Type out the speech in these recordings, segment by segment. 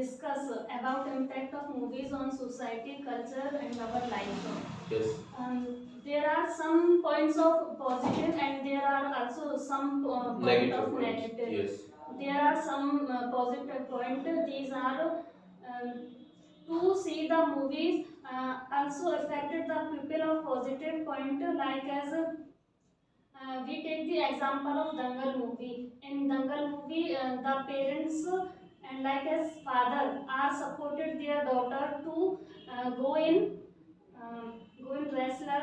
discuss about impact of movies on society, culture, and our life. Yes. There are some points of positive, and there are also some point of negative. Yes. There are some positive point. These are to see the movies also affected the people of positive point, like as we take the example of Dangal movie. In Dangal movie, the parents and like as father are supported their daughter to go in wrestler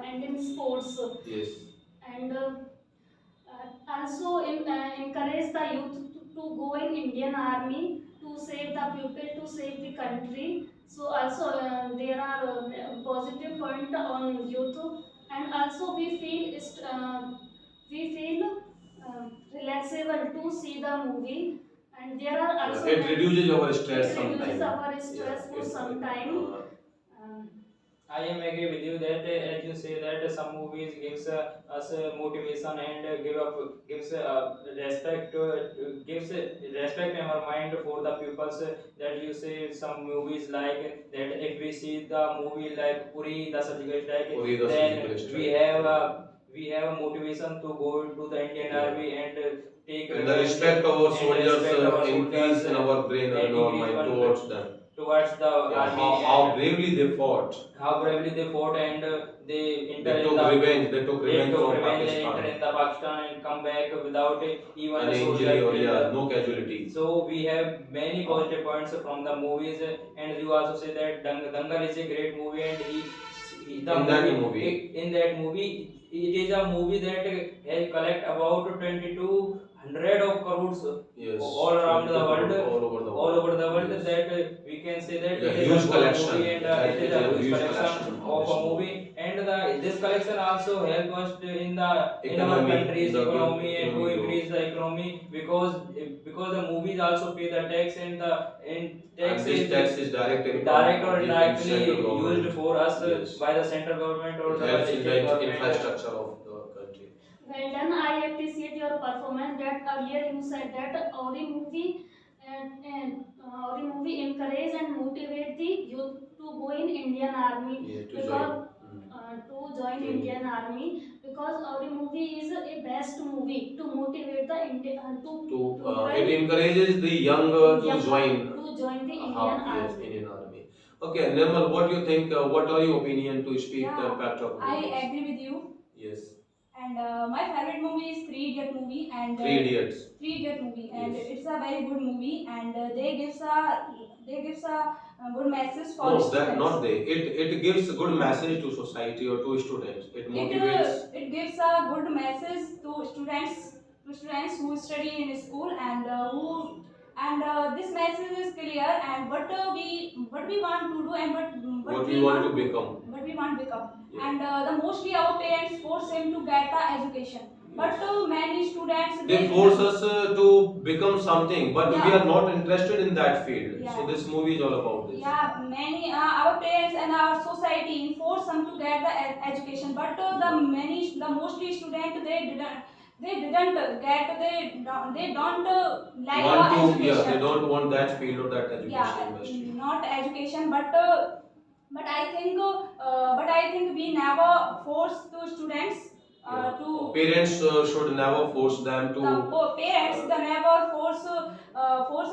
and in sports. Yes. And also encourage the youth to go in Indian Army to save the people, to save the country. So also there are positive point on youth, and also we feel relaxable to see the movie, and there are also it reduces our stress it reduces sometimes. our stress for some time. Um, I am agree with you that as you say that some movies gives us motivation and gives respect gives respect in our mind for the pupils that you say some movies like that if we see the movie like Puri the Surgical Strike, Puri the then Surgical Strike, we have a motivation to go to the Indian Yeah. Army and take And the respect of our and soldiers respect our increase soldiers in our brain and and our increase mind our towards them. towards the army How and bravely they fought. how bravely they fought and they enter They in took the revenge. They took they revenge took from revenge, they enter Pakistan. in the Pakistan and come back without even An a soldier injury or killed. no casualty. So we have many positive points from the movies, and you also say that Dangal is a great movie, and in that movie it is a movie that has collect about 2200 of crores Yes. all around the world, all over the world. Yes. That we can say that It's a it is huge a good collection. movie and It it is a huge collection collection of this a movie, and this collection also help us in our country's the economy and to economy growth. increase the economy because the movies also pay the tax and tax And this tax is direct income direct or of the indirectly central government. used for us Yes. by the central government or It the helps in state the government. infrastructure of the country. Well done. I appreciate your performance. That earlier you said that Auri movie encourage and motivate the youth to go in Indian Army. Yeah, to Because join. to join Indian Army, because Auri movie is a best movie to motivate the Indian It encourages the younger to join the Indian Army. Indian Army. Okay, Nirmal, what do you think? What are your opinion to speak the Yeah, impact of I movies? agree with you. Yes. And my favorite movie is Three Idiot movie and Three Idiots. Three Idiot movie, and Yes. it's a very good movie, and they gives a good message for No, that students. not they. It gives a good message to society or to students. It motivates. It gives a good message to students who study in school and this message is clear, and what we want to do and What we want to become. what we want to become. Yeah. And the mostly our parents force him to get the education, but many students They force us to become something, but we Yeah. are not interested in that field. Yeah. So this movie is all about this. Yeah, many our parents and our society force them to get the education, but the mostly student they didn't get they don't like Want to, education. they don't want that field or that education Yeah, industry. not education, but I think we never force the students Yeah. to Parents should never force them to parents they never force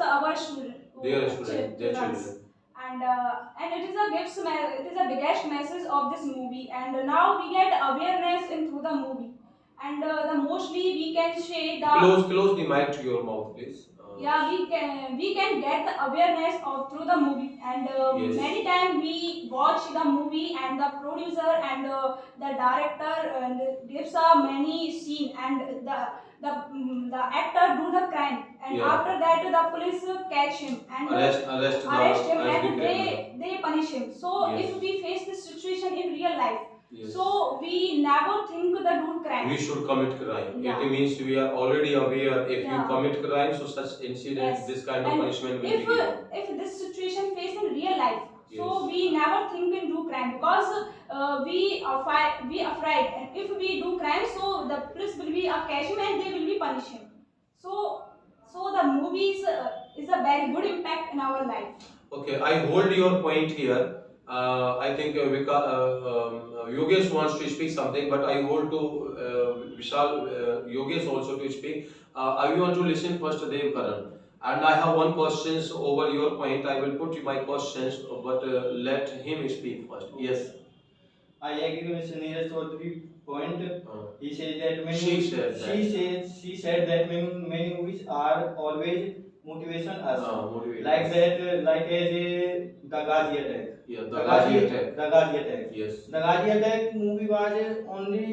our their students, their children. children. And it is a biggest message of this movie, and now we get awareness in through the movie, and the mostly we can say the Close the mic to your mouth, please. yeah, we can get the awareness of through the movie, and Yes. many times we watch the movie, and the producer and the director gives a many scene, and the actor do the crime, and Yeah. after that the police catch him and Arrest him, as the and criminal. they punish him. So Yes. if we face this situation in real life, Yes. so we never think the do crime. We should commit crime. Yeah. It means we are already aware if you Yeah. commit crime, so such incident, Yes. this kind of And punishment will be given. if this situation faced in real life, so Yes. we never think in do crime, because we afraid, and if we do crime, so the police will be catch him and they will be punish him. So the movies is the very good impact in our life. Okay, I hold your point here. I think Yogesh wants to speak something, but I hold to Vishal, Yogesh also to speak. I want to listen first to Dev Karan. And I have one questions over your point. I will put my questions, but let him speak first. Yes. I agree with Sunil Chaudhary point. He said that many She said that. she said that many movies are always motivation us. Motivate Like us. that, like as a the Ghazi attack. Yeah, the Ghazi attack. The Ghazi attack. Yes. The Ghazi attack movie was only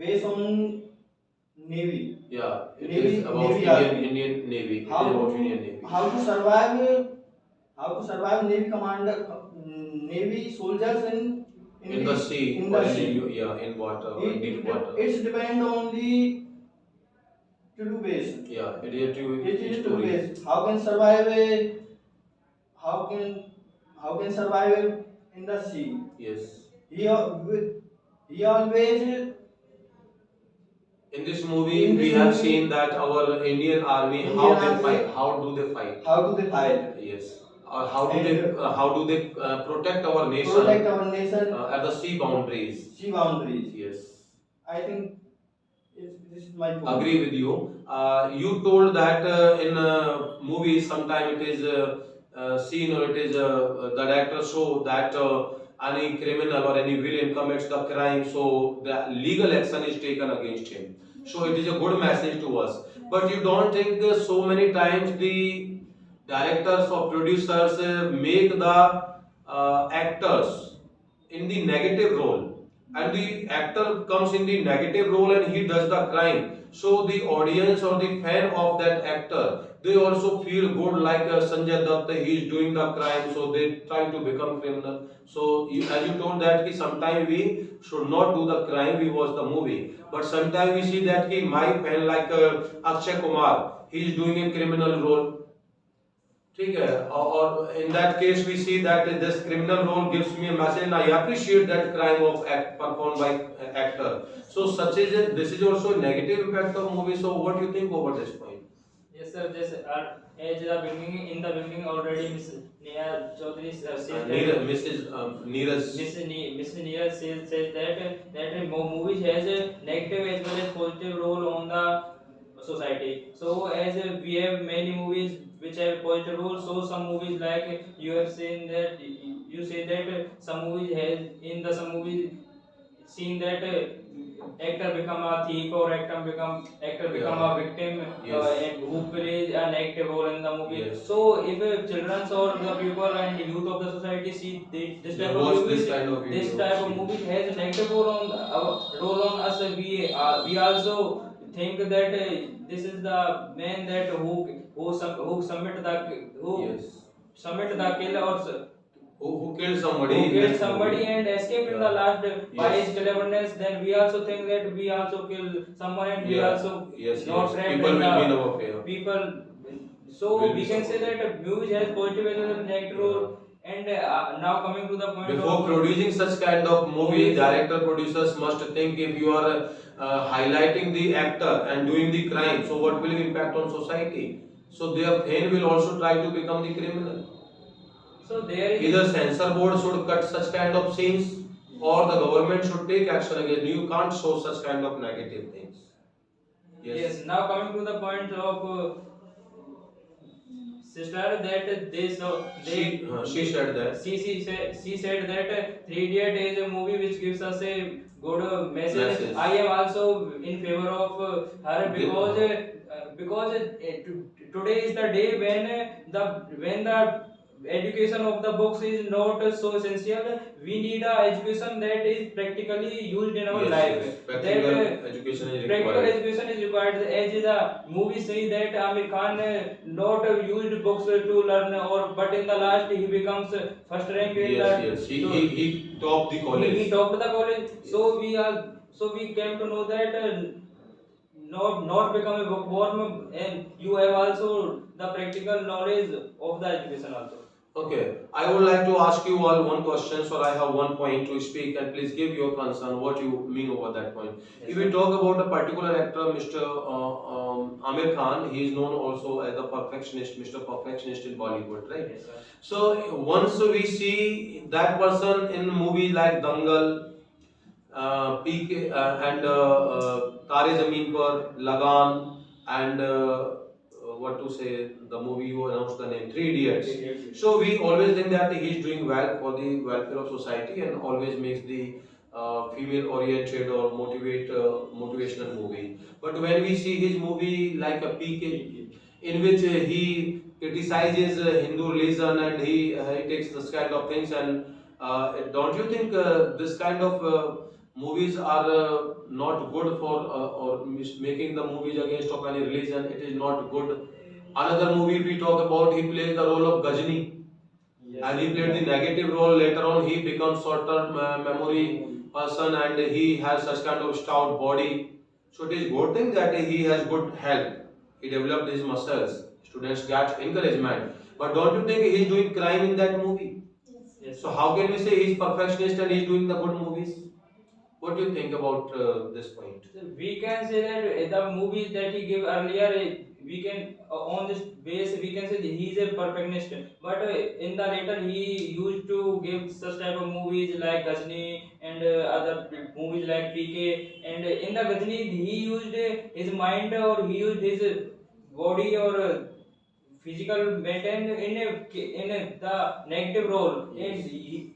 based on Navy. Yeah, it Navy- is about Navy Indian, Army. Indian Navy. It is How about to- Indian Navy. How to survive Navy commander, Navy soldiers In the sea, in or the sea. in water, in deep water. It's depend on the true base. Yeah, it is a true It is true story. base. How can survive how can survive in the sea? Yes. He always In this movie, In we this have movie- seen that our Indian army, Indian how they army- fight, how do they fight? how do they fight? Yes. How do And- they protect our nation Protect our nation at the sea boundaries? sea boundaries. Yes. I think this is my point. Agree with you. You told that in movies sometimes it is seen or it is the director show that any criminal or any villain commits the crime, so the legal action is taken against him. So it is a good message to us. But you don't think so many times the directors or producers make the actors in the negative role, and the actor comes in the negative role and he does the crime, so the audience or the fan of that actor, they also feel good, like Sanjay Dutt, he is doing the crime, so they try to become criminal. So as you told that ki sometimes we should not do the crime, we watch the movie, but sometimes we see that ki my fan like Akshay Kumar, he is doing a criminal role. ठीक है, और in that case we see that this criminal role gives me a message and I appreciate that crime of act performed by actor. So this is also a negative impact of movie. So what do you think over this point? Yes, sir. This as the beginning in the beginning already Miss Neha Chaudhary said that Mrs. Neeraj. Miss Neha says that movies has a negative as well as positive role on the society. So as we have many movies which have positive role, so some movies like you have seen that you say that some movies has in the some movies seen that actor become a thief or actor become a victim and who plays a negative role in the movie. Yes. So if children or the people and youth of the society see this type of watch movies, this kind of this videos. type of movie has a negative role on us. We also think that this is the man that who submit the Yes. submit the kill or Who killed somebody? who in killed this somebody movie. and escaped in the last by his cleverness, then we also think that we also kill someone and we Yeah. also Yes, not yes. trapped People in will the be in our favor. people. So Will be we can say supportive. that music has positive as well as negative role. And now coming to the point Before of producing such kind of movie, director producers must think if you are highlighting the actor and doing the crime, so what will impact on society? So their fan will also try to become the criminal. so there is Either censor board should cut such kind of scenes, or the government should take action against. You can't show such kind of negative things. yes. Now coming to the point of sister that She said that. she said that Three Idiot is a movie which gives us a good message. Message. I am also in favor of her because today is the day when the education of the books is not so essential. We need a education that is practically used in our Yes, life. yes. Practical That education is practical required. education is required. As the movie say that Amir Khan not used books to learn, but in the last he becomes first rank in Yes, the yes. so He topped the college. he topped the college. So we came to know that not become a bookworm, and you have also the practical knowledge of the education also. Okay, I would like to ask you all one question, so I have one point to speak, and please give your concern, what you mean over that point. Yes, If we sir. talk about a particular actor, Mr. Amir Khan, he is known also as the perfectionist, Mr. Perfectionist in Bollywood, right? Yes, sir. So once we see that person in movies like Dangal, PK, and Tare Zameen Par, Lagan, and what to say, the movie you announced the name, Three Idiots. So we always think that he is doing well for the welfare of society and always makes the female oriented or motivational movie. But when we see his movie like a PK, in which he criticizes Hindu religion and he takes this kind of things, and don't you think this kind of movies are not good for making the movies against of any religion? It is not good. Another movie we talk about, he plays the role of Gajni, and he played the negative role. Later on, he becomes short-term memory person, and he has such kind of stout body. So it is good thing that he has good health. He developed his muscles. Students get encouragement. But don't you think he is doing crime in that movie? Yes. Yes, So sir. how can we say he is perfectionist and he is doing the good movies? What do you think about this point? So we can say that the movies that he gave earlier, we can on this base we can say that he is a perfectionist. But in the later he used to give such type of movies like Ghazni and other movies like PK. And in the Ghazni he used his mind or he used his body or physical maintain in the negative role. And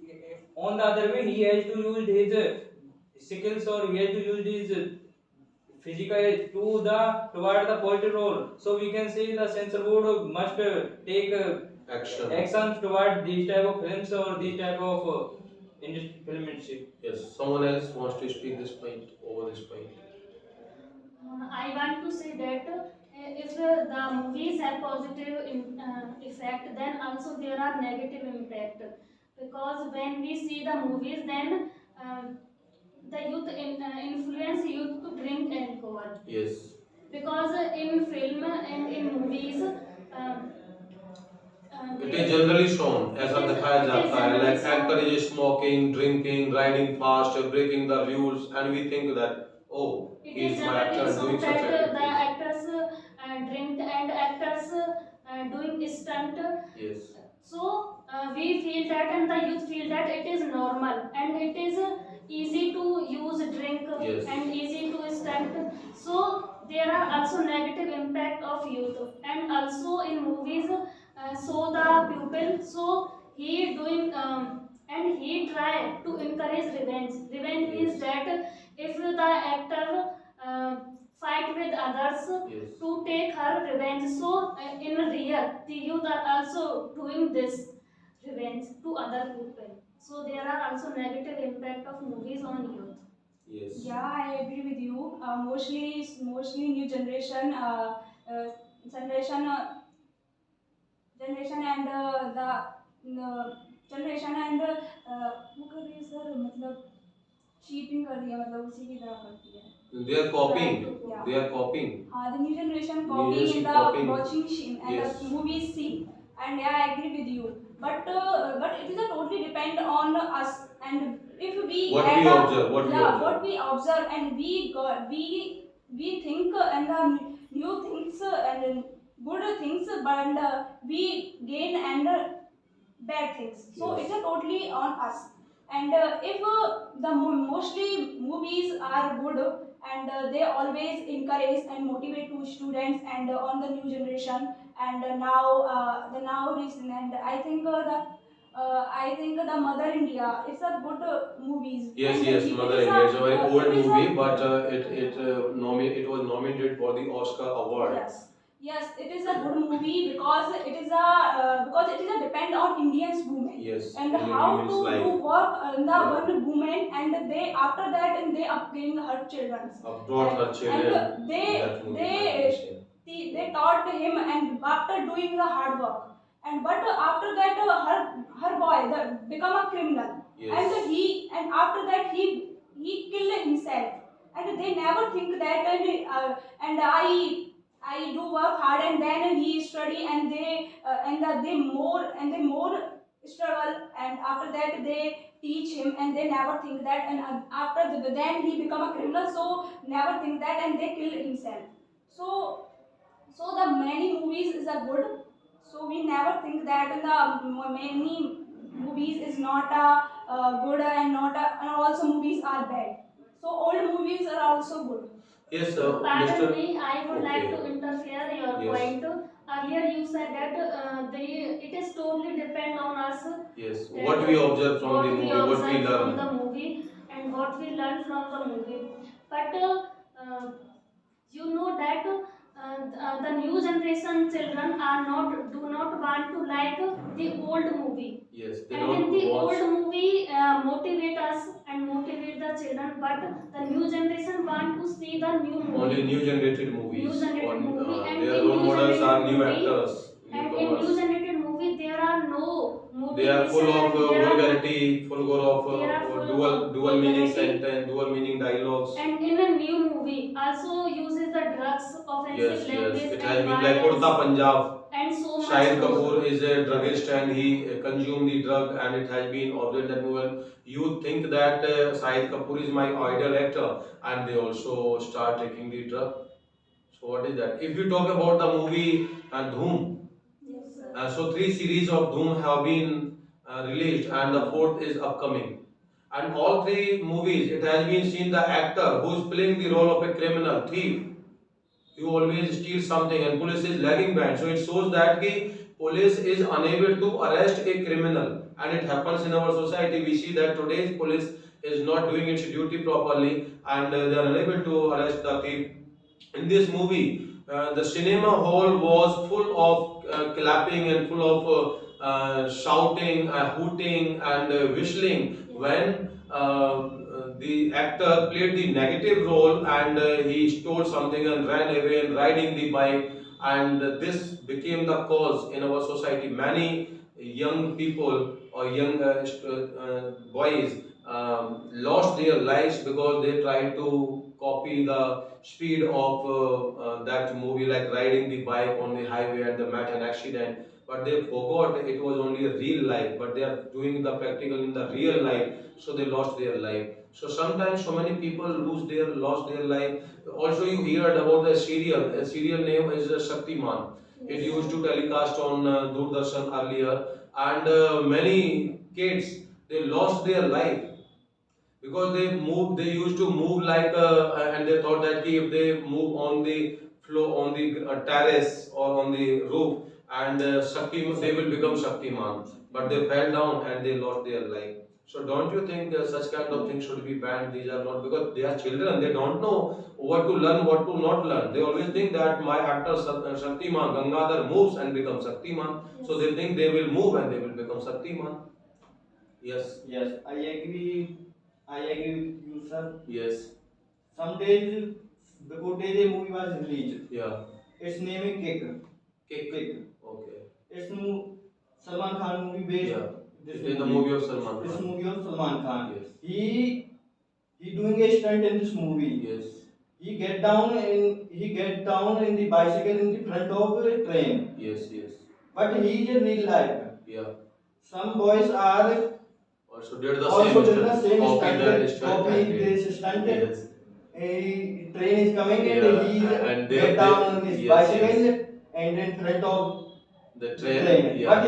on the other way he has to use his skills or he has to use his physical to the toward the positive role. So we can say the censor board must take Action. actions toward these type of films or these type of film industry. Yes. Someone else wants to speak this point over this point. I want to say that if the movies have positive effect, then also there are negative impact. Because when we see the movies, then the youth influence youth to drink alcohol. Yes. Because in film and in movies, It is generally shown as a it is दिखाया जाता है, generally like shown. encourages smoking, drinking, riding fast, breaking the rules, and we think that oh, It he is is my actor generally doing shown such that the activities. actors drink and actors doing stunt. Yes. So we feel that and the youth feel that it is normal and it is easy to use drink Yes. and easy to stunt. So there are also negative impact of youth, and also in movies so the pupil, so he doing and he try to encourage revenge. Revenge means Yes. that if the actor uh, fight with others Yes. to take her revenge. So in real, the youth are also doing this revenge to other people. So there are also negative impact of movies on youth. Yes. Yeah, I agree with you. Mostly new generation, uh, generation, generation and generation and वो कर रही है sir मतलब cheating कर रही है मतलब उसी की तरह करती है. They are copying. Yeah. They are copying. The new generation New copying in generation the copying. watching scene and Yes. the movies see, and yeah, I agree with you. But it is a totally depend on us, and if we What get we a- observe, what we observe. what we observe, and we think and the new things and good things, but we gain and bad things. So Yes. it's a totally on us. And if the mostly movies are good and they always encourage and motivate to students and on the new generation and now recent, and I think the Mother India it's a good movies. Yes, And yes, it Mother is India. It's a very old it is movie, but it was nominated for the Oscar award. Yes, yes, it is a good movie because it is a depend on Indians women. Yes, And Indian how women's to life. do work in the Yeah. one woman, and they after that and they upbringing her children. Brought her children. And that movie, I can say. they taught him and after doing the hard work. And but after that her boy become a criminal. Yes. And after that he killed himself. And they never think that and I do work hard and then he study and they more struggle, and after that they teach him and they never think that, and then he become a criminal, so never think that and they kill himself. So the many movies is a good, so we never think that the many movies is not a good and not a, and also movies are bad, so old movies are also good. Yes, Pardon Mr. me, I would like Okay. to interfere your Yes. point. Earlier you said that it is totally depend on us. Yes, that what we observe from what the we movie, what we observe from learn. the movie and what we learn from the movie. But you know that the new generation children are not do not want to like the old movie. Yes, they And in don't the watch. old movie motivate us and motivate the children, but the new generation want to see the new movie. Only new generated movies. New generated movie, and their in role new models are generated new movie, actors, and in new newcomers. generated movie there are no They are full motivation of and there are vulgarity, full of They are full dual of meaning vulgarity. sentence, dual meaning dialogues. and in a new movie also uses the drugs, offensive Yes, language it has and been like violence Kurta Punjab. and so much Shahid more. Kapoor is a druggist and he consumed the drug, and it has been observed that when you think that Shahid Kapoor is my idol actor, and they also start taking the drug. So what is that? If you talk about the movie Dhoom, Yes, sir. so 3 series of Dhoom have been released, and the fourth is upcoming. And all 3 movies, it has been seen the actor who is playing the role of a criminal thief. You always steal something, and police is lagging behind. So it shows that the police is unable to arrest a criminal, and it happens in our society. We see that today's police is not doing its duty properly, and they are unable to arrest the thief. In this movie, the cinema hall was full of clapping and full of shouting, hooting, and whistling when the actor played the negative role, and he stole something and ran away and riding the bike, and this became the cause in our society. Many young people or young boys lost their lives because they tried to copy the speed of that movie, like riding the bike on the highway and they met an accident, but they forgot it was only a real life, but they are doing the practical in the real life, so they lost their life. So sometimes so many people lost their life. Also you heard about the serial, a serial name is Shaktiman. It used to telecast on Doordarshan earlier, and many kids, they lost their life because they used to move like and they thought that if they move on the floor, on the terrace or on the roof, and they will become Shaktiman, but they fell down and they lost their life. So don't you think such kind of things should be banned? These are not, because they are children, they don't know what to learn, what to not learn. They always think that my actor Shaktiman Gangadhar moves and becomes Shaktiman, so they think they will move and they will become Shaktiman. Yes. Yes, I agree. I agree with you, sir. Yes. Some days before the movie was released, Yeah. its name is Kick. Kick. Okay. It's Salman Khan movie based. Yeah. This It is the movie of Salman This Khan. movie of Salman Khan. Yes. He doing a stunt in this movie. Yes. He get down in the bicycle in the front of a train. Yes. Yes. But he is in real life. Yeah. Some boys are Also did the also same did the stunt. same Copy stunt. that stunt. Copy and did- this stunt. Yes. A train is coming Yeah, and he and they- get down they- on his yes, bicycle and in front of The the train. train. Yeah. But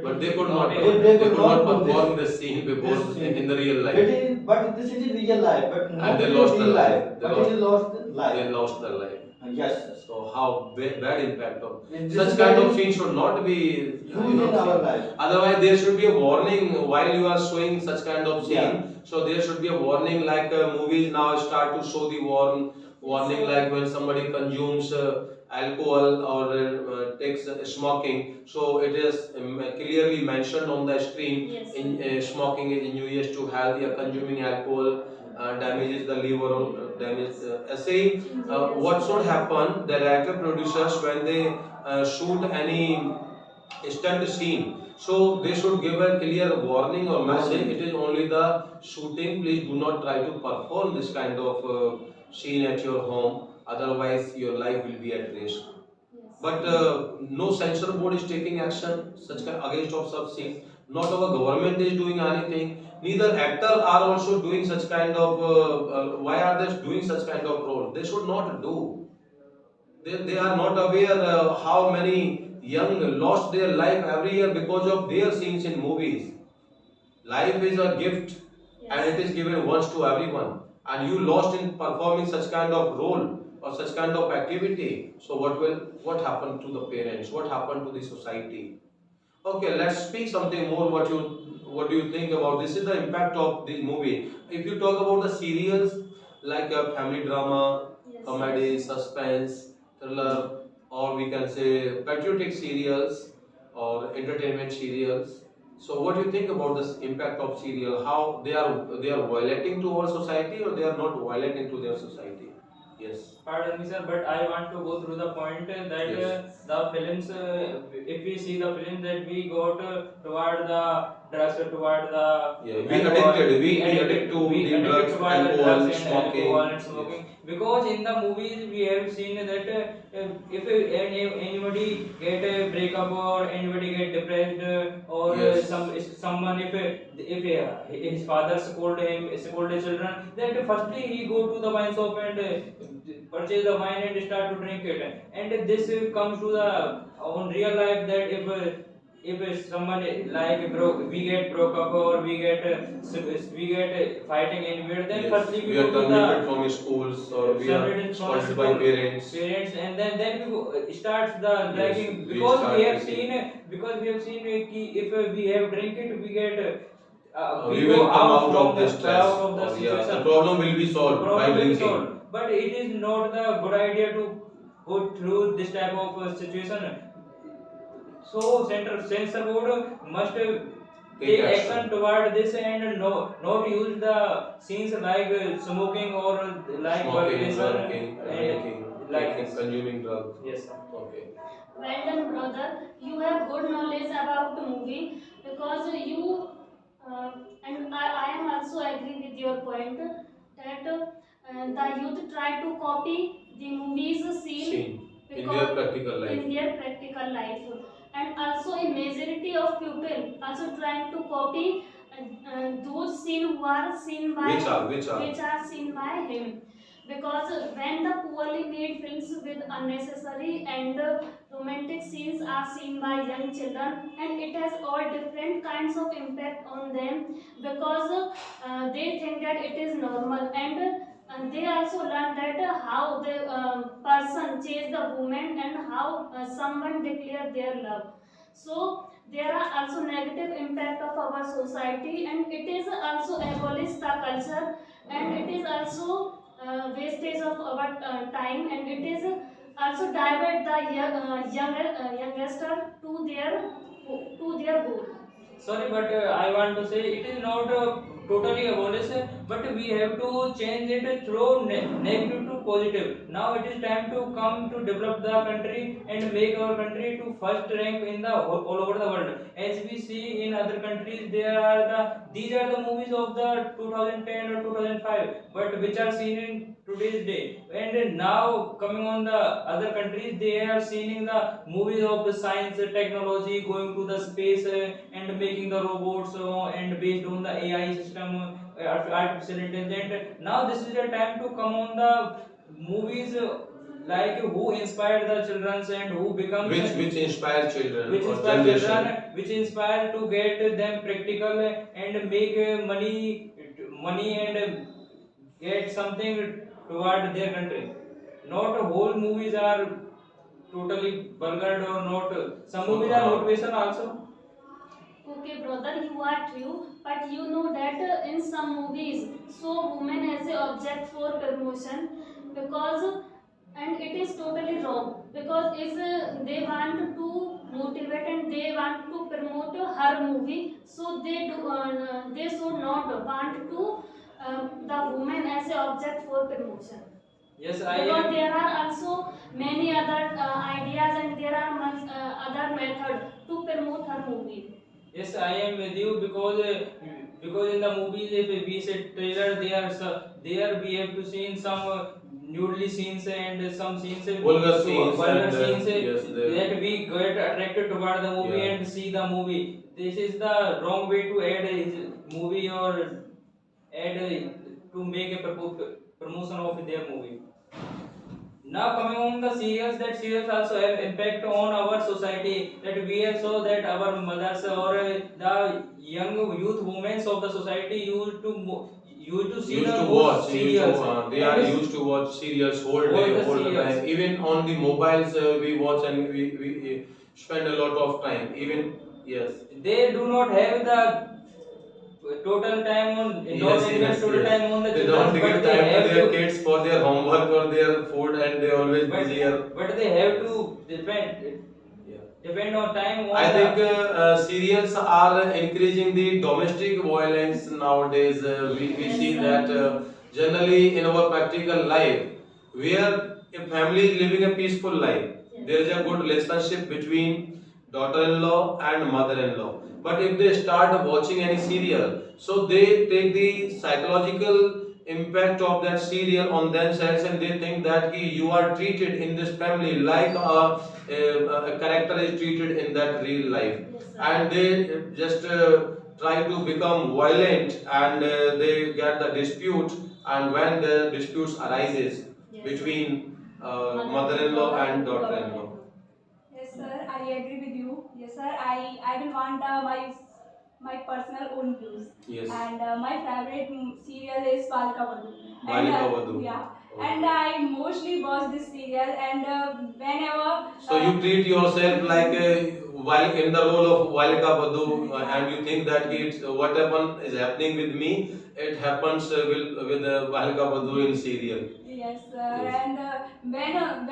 But they could not. They could not do perform this. the scene before This scene. in the real life. But this is a real life, but not And they in lost real their life. life. They But lost- it is lost life. They lost their life. Yes. So how bad impact of This such is kind very of thing should not be used in our life. Otherwise, there should be a warning while you are showing such kind of scene. Yeah. So there should be a warning, like movies now start to show the warning, like when somebody consumes alcohol or takes smoking. So it is clearly mentioned on the screen. Yes. In smoking is injurious to health. Yeah, consuming alcohol damages the liver or say what should happen, the director producers, when they shoot any stunt scene, so they should give a clear warning or message. It is only the shooting, please do not try to perform this kind of seen at your home. Otherwise, your life will be at risk. Yes. But no censor board is taking action such against of such scenes. Not our government is doing anything. Neither actors are also doing such kind of. Why are they doing such kind of role? They should not do. They are not aware how many young lost their life every year because of their scenes in movies. Life is a gift and it is given once to everyone. And you lost in performing such kind of role or such kind of activity. So what happened to the parents? What happened to the society? Okay, let's speak something more. What do you think about this? Is the impact of this movie? If you talk about the serials like family drama, Yes. comedy, suspense, thriller, or we can say patriotic serials or entertainment serials. So, what do you think about this impact of serial? How they are violating to our society, or they are not violating to their society? Yes. Pardon me, sir, but I want to go through the point that Yes. the films, if we see the films that we got toward the drugs, toward the Yeah, we addicted. We addict to we the addicted drugs, toward the alcohol, drugs and smoking. alcohol and smoking. Because in the movies we have seen that if anybody get a breakup or anybody get depressed or Yes. someone his father scold his children, that firstly he go to the wine shop and purchase the wine and start to drink it. And this comes to the on real life that if someone we get broke up or we get fighting anywhere, then Yes. firstly we We go are to terminated the from schools or we are separated from scolded by school, parents. and then we starts the Yes, dragging, we because start we have drinking. seen if we have drink it, we get We we will go come out out from of this stress out of the or yeah, the situation. problem will be solved by Problem will be drinking. solved. But it is not the good idea to go through this type of situation. So censor board must take action toward this and not use the scenes like smoking or like Smoking, vulgarization drinking, and like taking, this. consuming drugs. Yes, sir. Okay. Well done, brother. You have good knowledge about the movie because you and I am also agree with your point that the youth try to copy the movies scene Seen in because their practical life. in their practical life, and also a majority of people also trying to copy those scene who are seen by Which are seen by him, because when the poorly made films with unnecessary and romantic scenes are seen by young children, and it has all different kinds of impact on them because they think that it is normal, and they also learn that how the person chase the woman and how someone declare their love. So there are also negative impact of our society, and it is also abolish the culture, and it is also wastage of our time, and it is also divert the youngster to their goal. Sorry, but I want to say it is not totally abolished, but we have to change it through negative to positive. Now it is time to come to develop the country and make our country to first rank in the all over the world. As we see in other countries, these are the movies of the 2010 or 2005, but which are seen in today's day. And now coming on the other countries, they are seeing the movies of the science, technology, going to the space and making the robots and based on the AI system, artificial intelligence. Now this is the time to come on the movies like who inspire the children and who become which inspire children which or inspire generation. children, which inspire to get them practical and make money and get something toward their country. Not whole movies are totally vulgar or not. Some movies are motivation also. Okay, brother, you are true, but you know that in some movies, so women as a object for promotion, because and it is totally wrong, because if they want to motivate and they want to promote her movie, so they should not want to the woman as a object for promotion. Yes, I Because am. there are also many other ideas, and there are other method to promote her movie. Yes, I am with you because in the movies if we say trailer there we have to see in some nudely scenes and some scenes, Vulgar scenes vulgar and, scenes, yes, that we get attracted toward the movie Yeah. and see the movie. This is the wrong way to add a movie or add to make a promotion of their movie. Now coming on the serials, that serials also have impact on our society. That we have saw that our mothers or the young youth women of the society used to see Used the to most watch, serials. they are used to watch serials whole All day, the whole serials. time. Even on the mobiles, we watch and we spend a lot of time. Even, yes. They do not have the total time on not Yes, even yes, total yes. time on the They children, don't give but they time to have their to. kids for their homework or their food, and they always busier. But they have to depend on time on I the. think serials are increasing the domestic violence nowadays. We Yes, see sir. that generally in our practical life, where a family is living a peaceful life, Yes. there is a good relationship between daughter-in-law and mother-in-law. But if they start watching any serial, so they take the psychological impact of that serial on themselves, and they think that you are treated in this family like a character is treated in that real life, Yes, sir. and they just try to become violent, and they get the dispute, and when the disputes arises Yes, between mother-in-law and daughter-in-law. Yes, sir, I agree with you. Yes, sir, I will want my personal own views. Yes. And my favorite serial is Balka Vadhu. Balika Vadhu. Yeah. Okay. And I mostly watch this serial, and whenever. So you treat yourself like while in the role of Valika Badhu, and you think that it's what is happening with me, it happens with Valika Badhu in serial. Yes, sir. Yes. And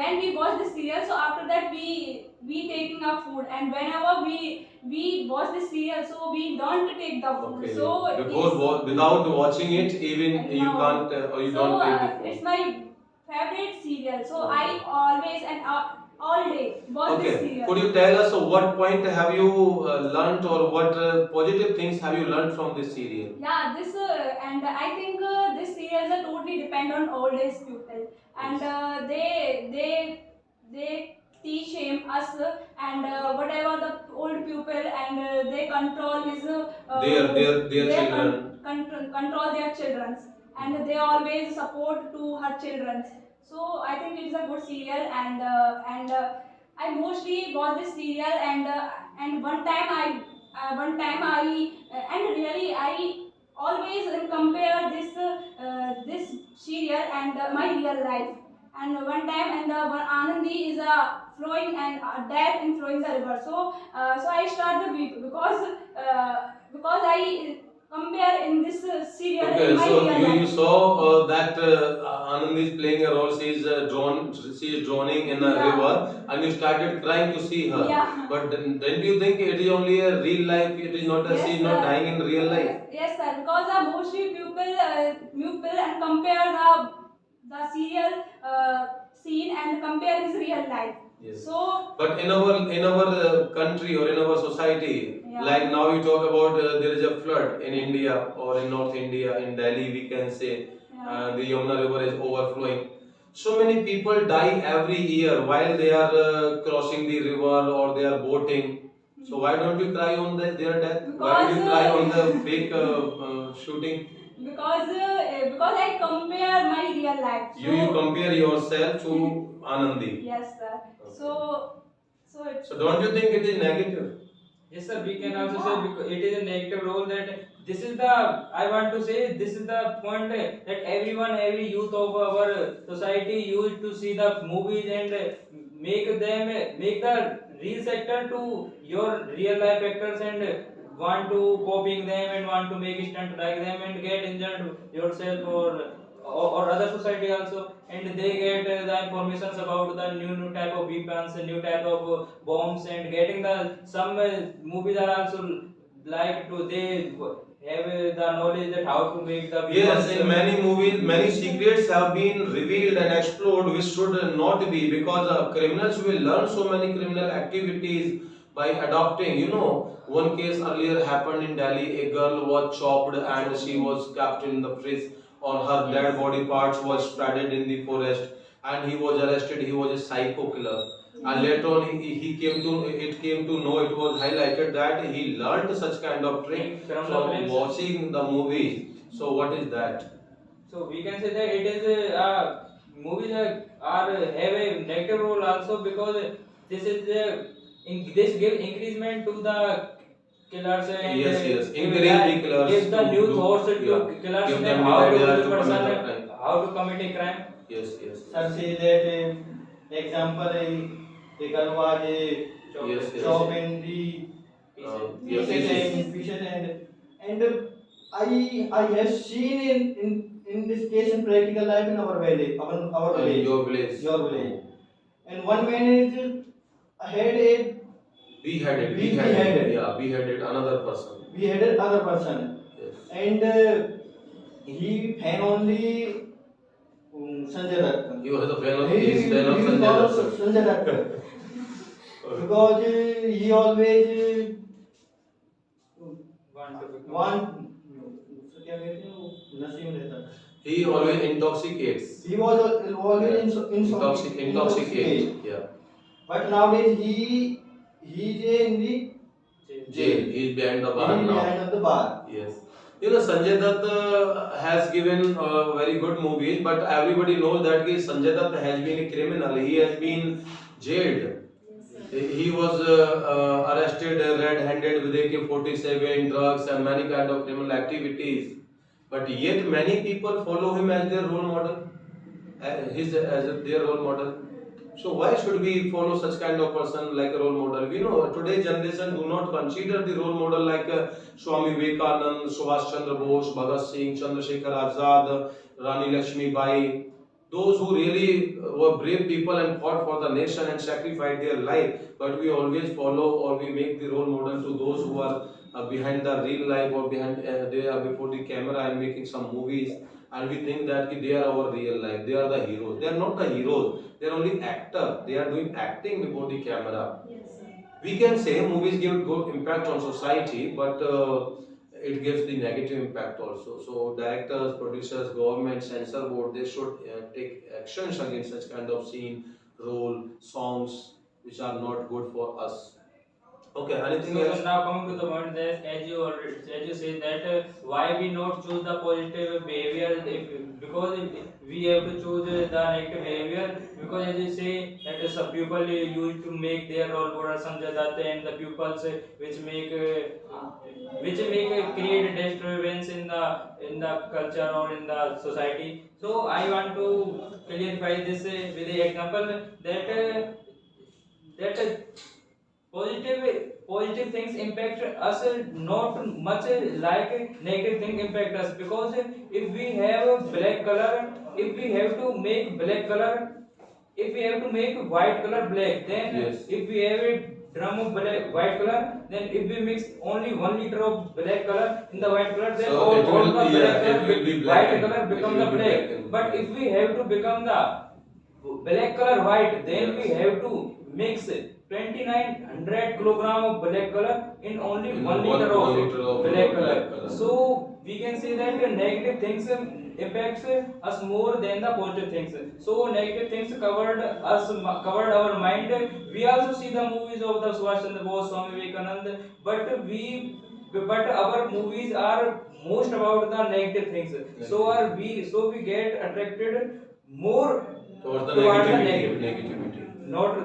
when we watch the serial, so after that we taking our food, and whenever we watch the serial, so we don't take the food. Okay. So Without watching it, even you No. can't or you So don't take the food. it's my favorite serial. So Okay. I always and all day watch this Okay. serial. Could you tell us what point have you learnt, or what positive things have you learnt from this serial? Yeah, this and I think this serials are totally depend on old age people, and they teach him us and whatever the old people, and they control his Their children. control their children, and they always support to her children. So I think it's a good serial, and I mostly watch this serial, and one time I and really I always compare this serial and my real life. And one time, and one Anandi is flowing and death in flowing the river. So I start the weep because I compare in this serial Okay, in my so real you life. saw that Anand is playing a role. She is drowning in a Yeah. river, and you started crying to see her. Yeah. But then you think it is only a real life? It is not a, she is not sir. dying in real life. Yes, sir. Because mostly people and compare the serial scene and compare his real life. Yes. So But in our country or in our society, Yeah. like now you talk about there is a flood in India or in North India, in Delhi, we can say the Yamuna River is overflowing. So many people die every year while they are crossing the river or they are boating. So why don't you cry on their death? Why did you cry on the fake shooting? because I compare my real life. You compare yourself to Anandi. Yes, sir. Okay. So it's So don't you think it is negative? Yes, sir. We can also say because it is a negative role that this is the I want to say this is the point that every youth of our society used to see the movies and make the real actor to your real life actors and want to copying them and want to make stunt like them and get injured yourself or other society also, and they get the informations about the new type of weapons, new type of bombs, and getting the some movies are also like to they have the knowledge that how to make the Yes, weapons. in many movies, many secrets have been revealed and explored, which should not be, because criminals will learn so many criminal activities by adopting. You know, one case earlier happened in Delhi. A girl was chopped and she was kept in the fridge or her dead body parts was spreaded in the forest, and he was arrested. He was a psycho killer. And later on, he came to it came to know, it was highlighted that he learned such kind of trick From the from films. watching the movies. So what is that? So we can say that it is movies are have a negative role also, because this is this give increasement to the killers, and Yes, yes. give Encourage the killers give the to new do, thoughts to yeah, killers, give that them new how to ideas the to commit person the crime. how to commit a crime. Yes, yes. Sir, say that example, a girl was Yes, yes. job in the Yes, pieces yes. and pieces, and I have seen in this case in practical life in our village, our In village, your village. your village, and one man is had a Beheaded, beheaded. yeah, beheaded another person. beheaded other person, Yes. and he fan only Sanjay Dutt. He was a fan of, He he is fan of he Sanjay follows Dutt. Sanjay Dutt because he always Want to become want उससे क्या कहते हैं वो नशे में रहता था. He always intoxicates. He was always Intoxicate. Yeah. But nowadays he is in the Jail. He is behind the bar he now. behind the bar. Yes. You know, Sanjay Dutt has given very good movies, but everybody knows that Sanjay Dutt has been a criminal. He has been jailed. He was arrested red-handed with AK-47, drugs, and many kind of criminal activities. But yet many people follow him as their role model, as their role model. So why should we follow such kind of person like a role model? We know today's generation do not consider the role model like Swami Vivekanand, Subhash Chandra Bose, Bhagat Singh, Chandrasekhar Azad, Rani Lakshmi Bai. Those who really were brave people and fought for the nation and sacrificed their life. But we always follow or we make the role model to those who are behind the real life or behind they are before the camera and making some movies, and we think that they are our real life, they are the heroes. They are not the heroes, they are only actor. They are doing acting before the camera. Yes, sir. We can say movies give good impact on society, but it gives the negative impact also. So directors, producers, government, censor board, they should take actions against such kind of scene, role, songs which are not good for us. Okay, anything So else? now coming to the point that as you said that why we not choose the positive behavior, because we have to choose the negative behavior, because as you say that some people used to make their role model Sanjay Dutt, and the pupils which make create disturbance in the culture or in the society. So I want to clarify this with the example that positive things impact us not much like negative thing impact us, because if we have a black color, if we have to make black color, if we have to make white color black, then Yes. if we have a drum of white color, then if we mix only 1 liter of black color in the white color, then So all, it will all the be, black yeah, it color will be black white and- color it become will the be black. black and- But if we have to become the black color white, then we Yes. have to mix 2900 kilogram of black color in only In 1 one- liter of 1 liter of black black color. color. So we can say that negative things impacts us more than the positive things. So negative things covered our mind. We also see the movies of the Subhash Chandra Bose, Swami Vivekanand, but our movies are most about the negative things. So we get attracted more Towards the toward the negativity. not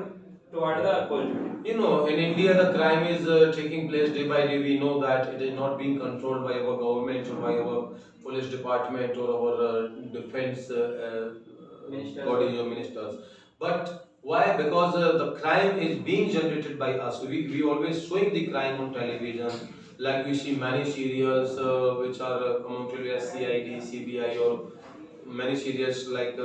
toward the positivity. You know, in India, the crime is taking place day by day. We know that it is not being controlled by our government or by our police department or our defense Ministers. bodies or ministers. But why? Because the crime is being generated by us. We always showing the crime on television. Like we see many serials which are commonly as CID, CBI, or many serials like.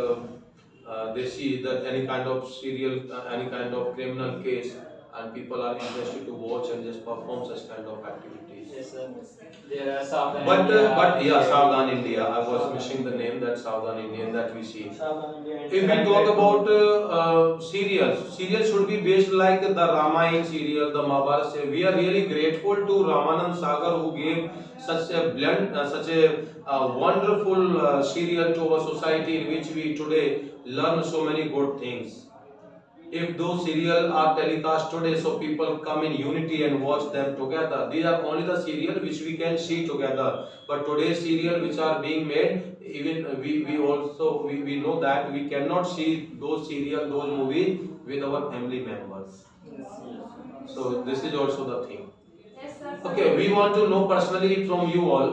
They see that any kind of serial, any kind of criminal case, and people are interested to watch and just perform such kind of activities. Yes, sir. There are Southern But yeah, Savdhan India. I was missing the name, that Savdhan Indian that we see. Southern India. and If we Crime talk Patrol. about serials should be based like the Ramayana serial, the Mahabharata serial. We are really grateful to Ramanand Sagar who gave such a such a wonderful serial to our society in which we today learn so many good things. If those serial are telecast today, so people come in unity and watch them together. These are only the serial which we can see together. But today's serial which are being made, even we know that we cannot see those serial, those movies with our family members. So this is also the thing. Yes, sir. Okay, we want to know personally from you all,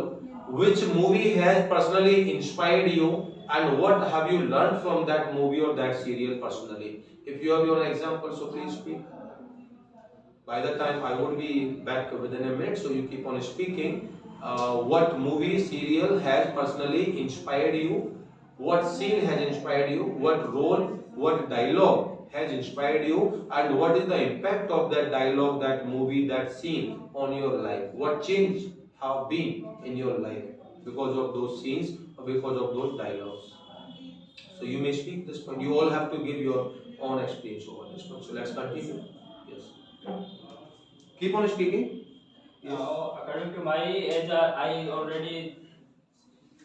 which movie has personally inspired you and what have you learned from that movie or that serial personally? If you have your example, so please speak. By the time I would be back within a minute, so you keep on speaking. What movie, serial has personally inspired you? What scene has inspired you? What role, what dialogue has inspired you? And what is the impact of that dialogue, that movie, that scene on your life? What change have been in your life because of those scenes or because of those dialogues? So you may speak this point. You all have to give your own experience over this one. So let's continue. Yes. Keep on speaking. Now, according to my age, I already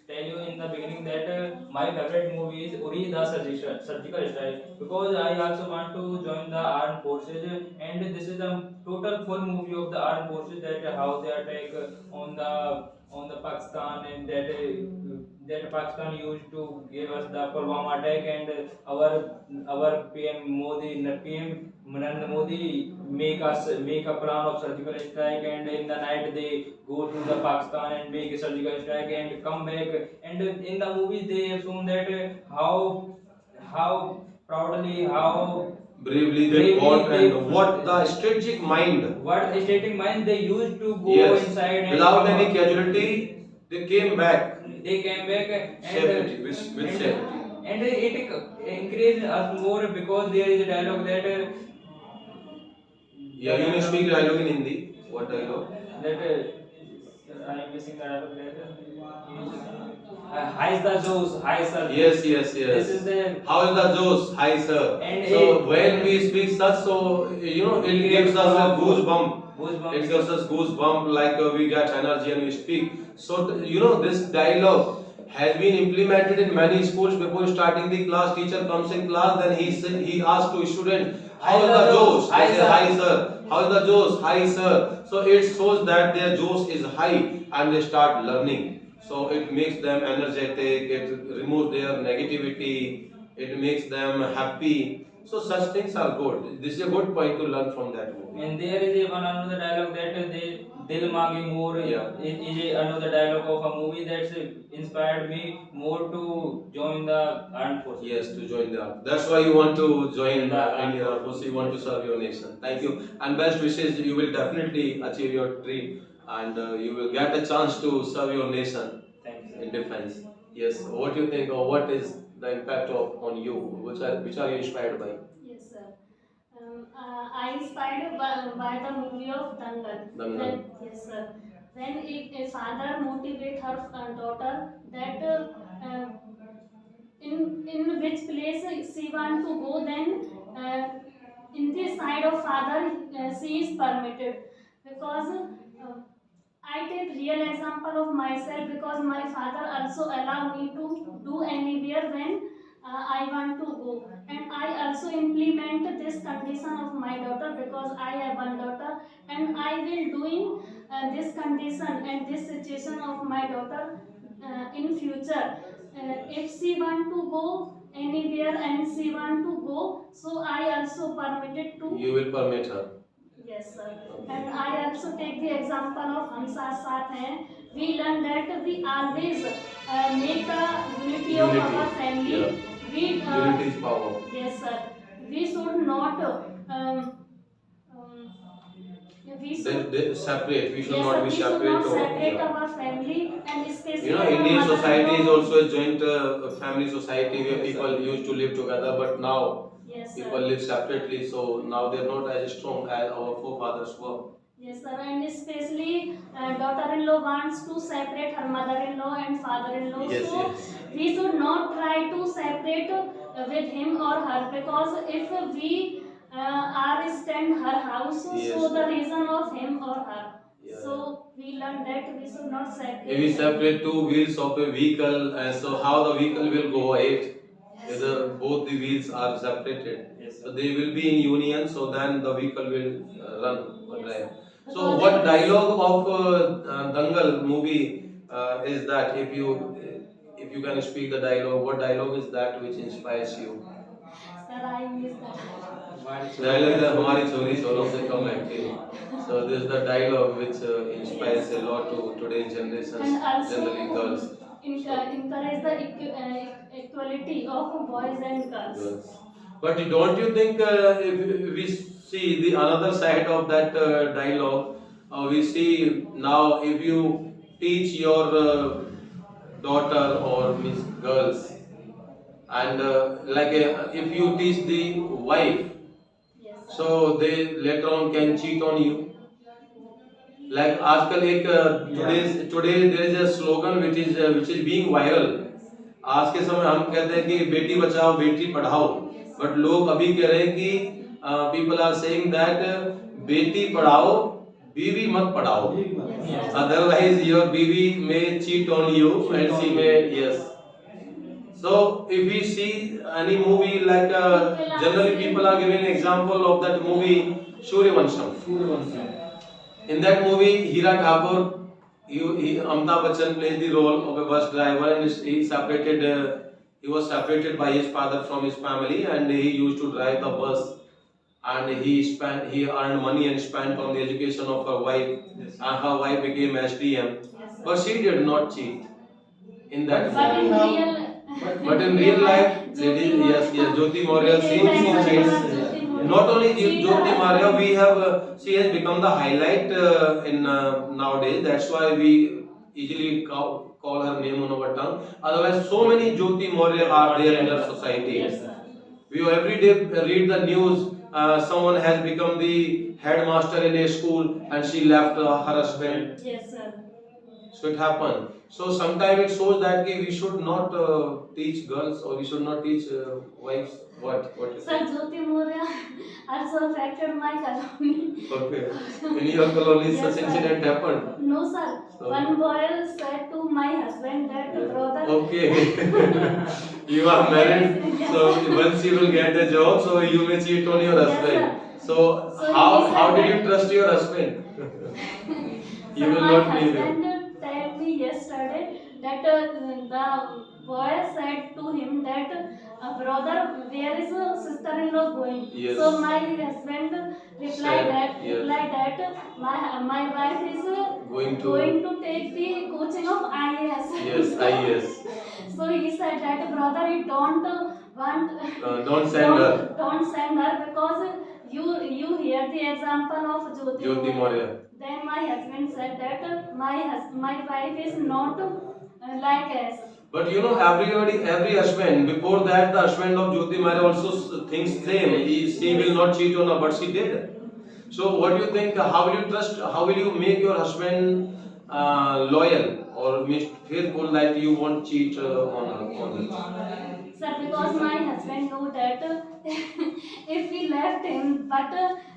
tell you in the beginning that my favorite movie is Uri the Surgical Strike, because I also want to join the armed forces, and this is a total full movie of the armed forces, that how they attack on the Pakistan, and that Pakistan used to give us the Pulwama attack, and our PM Modi, PM Narendra Modi make a plan of surgical strike, and in the night they go to the Pakistan and make a surgical strike and come back. And in the movie they have shown that how proudly, how Bravely they bravely fought, they and what the strategic mind. what stating mind they used to go Yes. inside and Without come any out. casualty, they came back. They came back and Safety, with and, safety. and it encouraged us more, because there is a dialogue that Yeah, you may speak dialogue in Hindi. What dialogue? I am missing the dialogue that hi the Joes, hi sir. Yes, yes, yes. This is the How is the Josh? Hi, sir. And So when we speak such, so it gives us a goosebump. goosebumps. It gives us goosebump, like we get energy and we speak. So this dialogue has been implemented in many schools. Before starting the class, teacher comes in class, then he asks to student, how is the Josh? Hi, They say, sir. hi sir. How is the Josh? Hi sir. So it shows that their Josh is high and they start learning. So it makes them energetic, it removes their negativity, it makes them happy. So such things are good. This is a good point to learn from that movie. And there is one another dialogue that they Dil Maange More Yeah. is another dialogue of a movie that's inspired me more to join the armed forces. Yes, to join the army. That's why you want to join The Indian Air Force. You want to serve your nation. Thank you. And best wishes. You will definitely achieve your dream, and you will get a chance to serve your nation Thank you. in defense. Yes. What do you think, or what is the impact of on you? Which are you inspired by? Yes, sir. I inspired by the movie of Dangal. Dangal. Yes, sir. When a father motivate her daughter that in which place she want to go, then in this side of father she is permitted, because I take real example of myself, because my father also allow me to do anywhere when I want to go, and I also implement this condition of my daughter, because I have one daughter, and I will doing this condition and this situation of my daughter in future. If she want to go anywhere and she want to go, so I also permitted to. You will permit her. Yes, sir. And I also take the example of Hum Saath Saath Hain. We learn that we always make the unity of Unity. our family. Yeah. We Unity is power. yes, sir. We should not. We should. They separate. We should Yes, not sir, be we should separate. not or- separate yeah. our family, and especially In our Indian mother-in-law. society is also a joint family society where Yes, people sir. used to live together, but now Yes, People sir. live separately, so now they're not as strong as our forefathers were. Yes, sir. And especially daughter-in-law wants to separate her mother-in-law and father-in-law. Yes, So yes. we should not try to separate with him or her, because if we are stand her house, Yes, so the yeah. reason of him or her. Yeah. So we learn that we should not separate. If we separate two wheels of a vehicle, so how the vehicle will go ahead? If both the wheels are separated, Yes, so sir. they will be in union. So then the vehicle will run or Yes, drive. sir. So Because what it is- dialogue of Dangal movie is that? If you can speak the dialogue, what dialogue is that which inspires you? Sir, I miss that. Dialogue is हमारी छोरी छोरों से कम है. So this is the dialogue which inspires a lot to today's generations, And also generally girls. encourage the equality of boys and girls. Girls. But don't you think if we see the another side of that dialogue, we see now if you teach your daughter or means girls, and if you teach the wife, Yes. so they later on can cheat on you. Like आजकल एक today there is a slogan which is being viral. आज के समय हम कहते हैं कि Beti Bachao Beti Padhao, but लोग अभी कह रहे हैं कि people are saying that Beti Padhao बीवी मत पढ़ाओ. Yes. Otherwise your बीवी may cheat on you and she may, yes. So if we see any movie like generally people are giving example of that movie Suryavansham. In that movie, Hira Thakur, Amitabh Bachchan plays the role of a bus driver, and he was separated by his father from his family, and he used to drive the bus, and he earned money and spent on the education of her wife, and her wife became SDM, Yes. but she did not cheat in that But in movie. real, But in real life, ladies, yes, Jyoti Maurya, she cheats. Not only Jyoti Maurya, we have she has become the highlight in nowadays. That's why we easily call her name on our tongue. Otherwise, so many Jyoti Maurya are there in our society. Yes, sir. We every day read the news. Someone has become the headmaster in a school, and she left her husband. Yes, sir. So it happened. So sometimes it shows that we should not teach girls, or we should not teach wives what you Sir, think. Jyoti Maurya also affected my colony. Okay. In your colony, Yes, such sir. incident happened. No, sir. So- One boy said to my husband that brother. Okay. You are married, Yes. so once you will get a job, so you may cheat on your Yes, husband. sir. So So how he said did you that- trust your husband? You So will my not leave him. husband told me yesterday that the boy said to him that brother, where is sister-in-law going? Yes. So my husband replied Said, that yes. my wife is Going to take the coaching of IAS. yes, IAS. So he said that brother, you don't want Don't send her. don't send her, because you hear the example of Jyoti Maurya. Then my husband said that my wife is not like us. But you know, every husband, before that, the husband of Jyoti Maurya also thinks same. She will not cheat on her, but she did. So what do you think? How will you trust? How will you make your husband loyal or faithful that you won't cheat on her? Sir, because my husband know that if we left him, but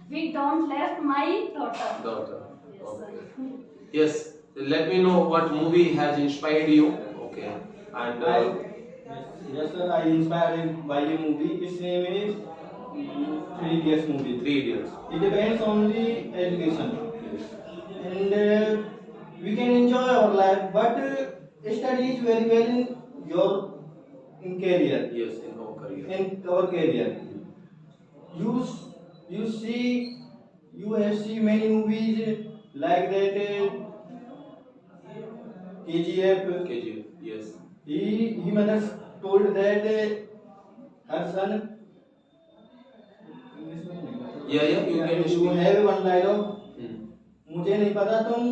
we don't left my daughter. Daughter. Yes, sir. Okay. Yes. Let me know what movie has inspired you. Okay. And Yes, sir. I inspired by a movie. Its name is Three Idiots movie. Three Idiots. It depends on the education, and we can enjoy our life, but study is very well in your career. Yes, in our career. In our career, you see, you have seen many movies like that. KGF. KGF. Yes. He mother told that her son. Yeah, you can You speak. have one dialogue. Hmm. मुझे नहीं पता तुम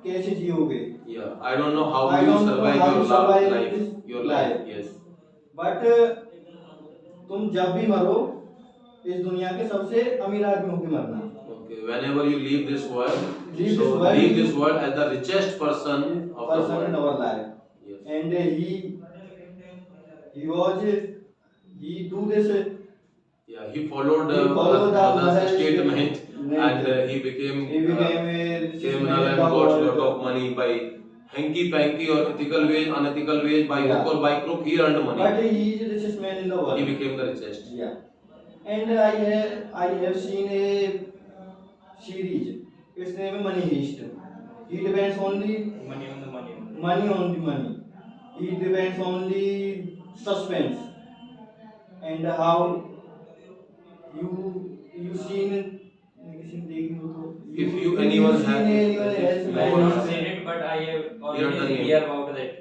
कैसे जियोगे. Yeah, I don't know how I you don't know survive how your you survive life. this Your life. life, yes. But तुम जब भी मरो इस दुनिया के सबसे अमीर आदमी होके मरना। Okay, whenever you leave this world, Leave so this world, leave this world as the richest person of the person in world. our life. Yes. And he do this. Yeah, he followed He followed the mother's mother's statement, statement. and he became He became a criminal and got lot of money by hanky panky or ethical ways, unethical ways, by Yeah. hook or by crook. He earned money. But he is the richest man in the world. He became the richest. Yeah. And I have seen a series. Its name is Money Heist. He depends only Money on the money. money on the money. He depends only suspense. And how you seen If you anyone seen has- anyone else I have Money not Heist? seen it, but I have Heard the already name. heard about that.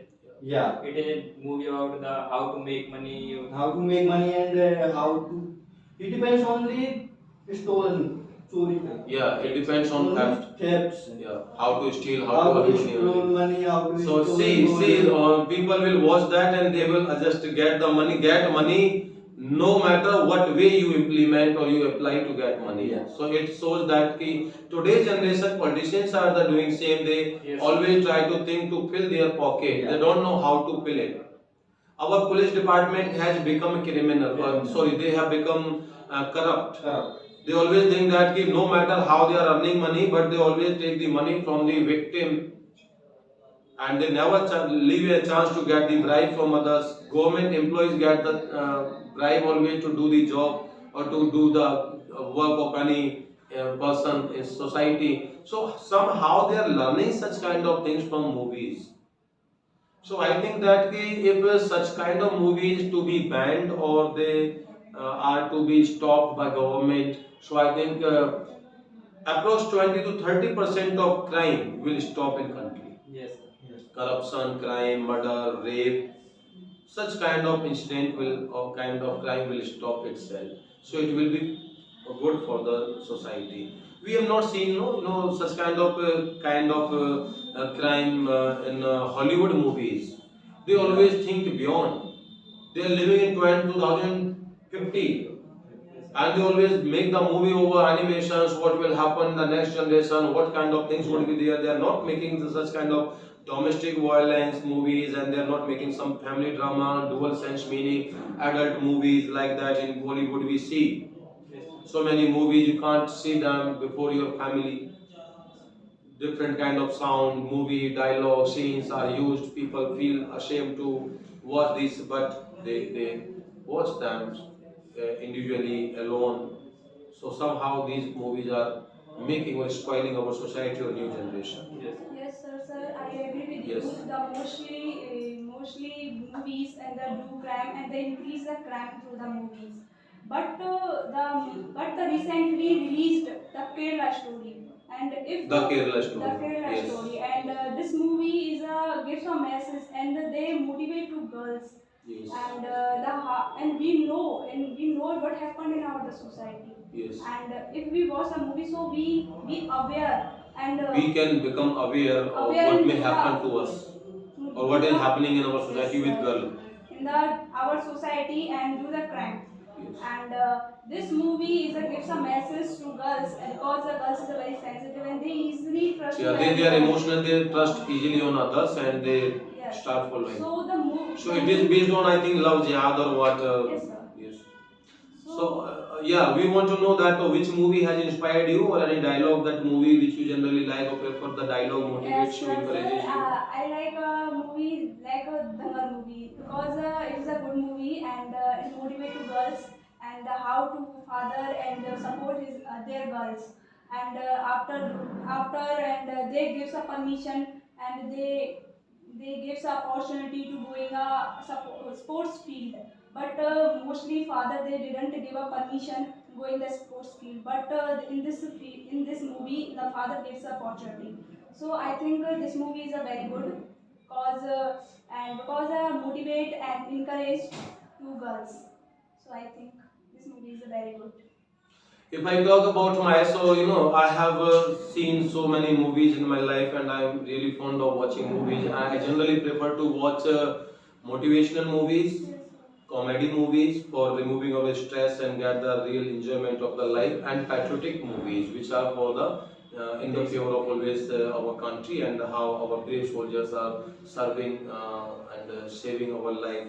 Yeah. It is a movie about the how to make money. How to make money and how to. It depends only stolen चोरी पे. Yeah, it depends on theft. Thefts. Yeah, how to steal, how, How to to earn steal money. money, how to So steal see, gold. people will watch that and they will just get money, no matter what way you implement or you apply to get money. Yeah. So it shows that today's generation politicians are the doing same. They Yes. always try to think to fill their pocket. Yeah. They don't know how to fill it. Our police department has become criminal. They have become corrupt. Corrupt. They always think that no matter how they are earning money, but they always take the money from the victim, and they never leave a chance to get the bribe from others. Government employees get the bribe always to do the job or to do the work of any person in society. So somehow they are learning such kind of things from movies. So I think that if such kind of movies to be banned or they are to be stopped by government, so I think approx 20 to 30% of crime will stop in country. Yes. Corruption, crime, murder, rape, such kind of incident will or kind of crime will stop itself. So it will be good for the society. We have not seen such kind of crime in Hollywood movies. They always think beyond. They are living in 2050 and they always make the movie over animations, what will happen in the next generation, what kind of things would be there. They are not making such kind of domestic violence movies, and they are not making some family drama, dual sense meaning, adult movies like that in Bollywood we see. So many movies you can't see them before your family. Different kind of sound, movie, dialogue, scenes are used. People feel ashamed to watch this, but they watch them individually, alone. So somehow these movies are making or spoiling our society or new generation. Yes. Yes, sir, I agree with Yes. you. The mostly movies and the do crime and they increase the crime through the movies. But the recently released the Kerala story, and if The Kerala story. the Kerala Yes. story, and this movie is gives a message and they motivate to girls, Yes. and we know what happened in our the society. Yes. And if we watch a movie, so we be aware and We can become aware of aware what may in happen the- to us or what is happening in our society with girl. in our society and do the crime. Yes. And this movie gives a message to girls because the girls is very sensitive and they easily trust. Yeah, they are emotional, they trust easily on others and they Yes. start following. So the movie. So it is based on, I think, love jihad or what? Yes, sir. Yes. So yeah, we want to know that which movie has inspired you or any dialogue, that movie which you generally like or prefer the dialogue motivates Yes, you, sir, encourages you. I like a movie like a Dangal movie because it is a good movie and it motivates to girls and how to father and support their girls, and after and they gives a permission and they gives a opportunity to going a sports field, but mostly father they didn't give a permission going the sports field, but in this movie the father gives a opportunity. So I think this movie is a very good because motivate and encourage to girls. So I think this movie is a very good. If I talk about I have seen so many movies in my life and I am really fond of watching movies. I generally prefer to watch motivational movies, comedy movies for removing our stress and get the real enjoyment of the life, and patriotic movies which are for the in the favor of always our country and how our brave soldiers are serving and saving our life.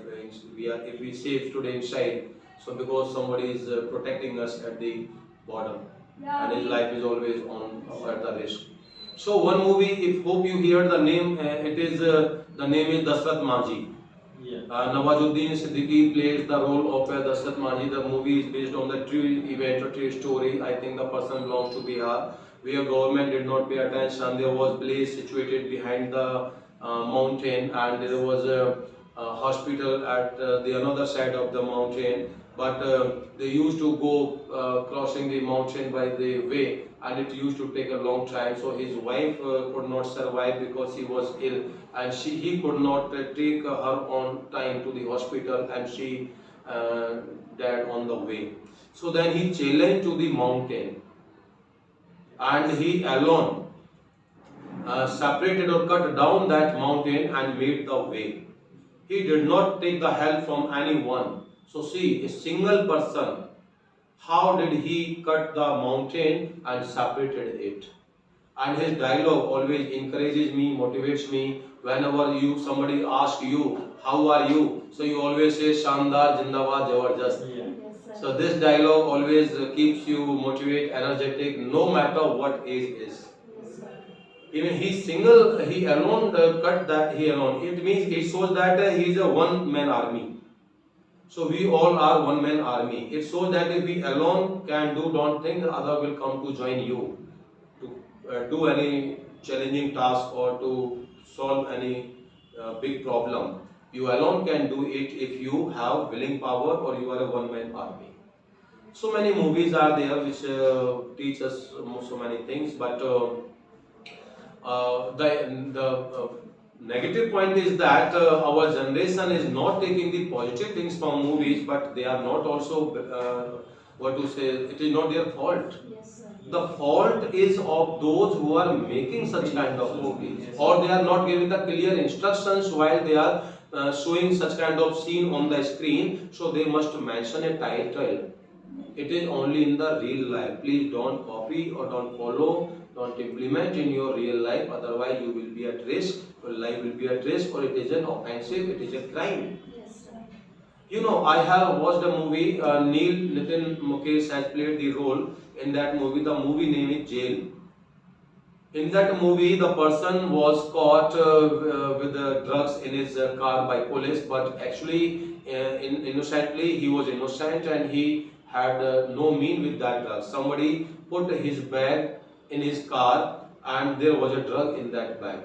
We are, if we save today inside, so because somebody is protecting us at the border, Yeah, and his we- life is always on at the risk. So one movie, if hope you hear the name, it is the name is Dasrat Manji. Yeah. Nawazuddin Siddiqui plays the role of Dasrat Manji. The movie is based on the true event or true story. I think the person belongs to Bihar, where government did not pay attention. There was place situated behind the mountain, and there was a hospital at the another side of the mountain. But they used to go crossing the mountain by the way, and it used to take a long time. So his wife could not survive because he was ill, and he could not take her on time to the hospital, and she died on the way. So then he challenged to the mountain, and he alone separated or cut down that mountain and made the way. He did not take the help from anyone. So see, a single person, how did he cut the mountain and separated it? And his dialogue always encourages me, motivates me. Whenever somebody asks you, how are you? So you always say Shandar, Jindabad, Jabardast. Yeah. Yes, sir. So this dialogue always keeps you motivated, energetic, no matter what age is. Yes, sir. Even he alone cut that, he alone. It means it shows that he is a one-man army. So we all are one-man army. It shows that if we alone can do, don't think the other will come to join you to do any challenging task or to solve any big problem. You alone can do it if you have willing power or you are a one-man army. So many movies are there which teach us so many things, but the negative point is that our generation is not taking the positive things from movies, but they are not also what to say. It is not their fault. Yes, sir. The fault is of those who are making such kind of movies, or they are not giving the clear instructions while they are showing such kind of scene on the screen. So they must mention a title. It is only in the real life. Please don't copy or don't follow, don't implement in your real life. Otherwise, you will be at risk. Your life will be at risk, or it is an offensive. It is a crime. Yes, sir. You know, I have watched a movie. Neil Nitin Mukesh has played the role in that movie. The movie name is Jail. In that movie, the person was caught with drugs in his car by police, but actually, innocently, he was innocent and he had no mean with that drug. Somebody put his bag in his car, and there was a drug in that bag.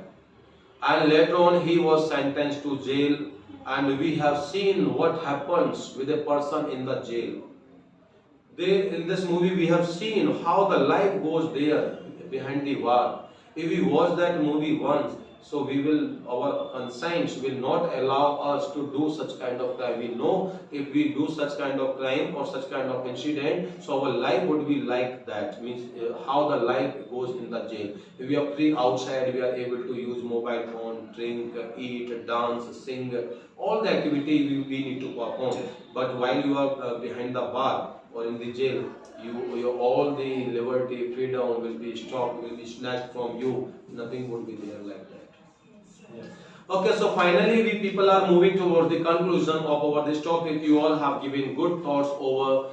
And later on, he was sentenced to jail, and we have seen what happens with a person in the jail. In this movie, we have seen how the life goes there behind the wall. If we watch that movie once, so our conscience will not allow us to do such kind of crime. We know if we do such kind of crime or such kind of incident, so our life would be like that. Means how the life goes in the jail. If we are free outside, we are able to use mobile phone, drink, eat, dance, sing, all the activity we need to perform. But while you are behind the bar or in the jail, your all the liberty, freedom will be stopped, will be snatched from you. Nothing would be there like that. Okay, so finally we people are moving towards the conclusion of our this topic. You all have given good thoughts over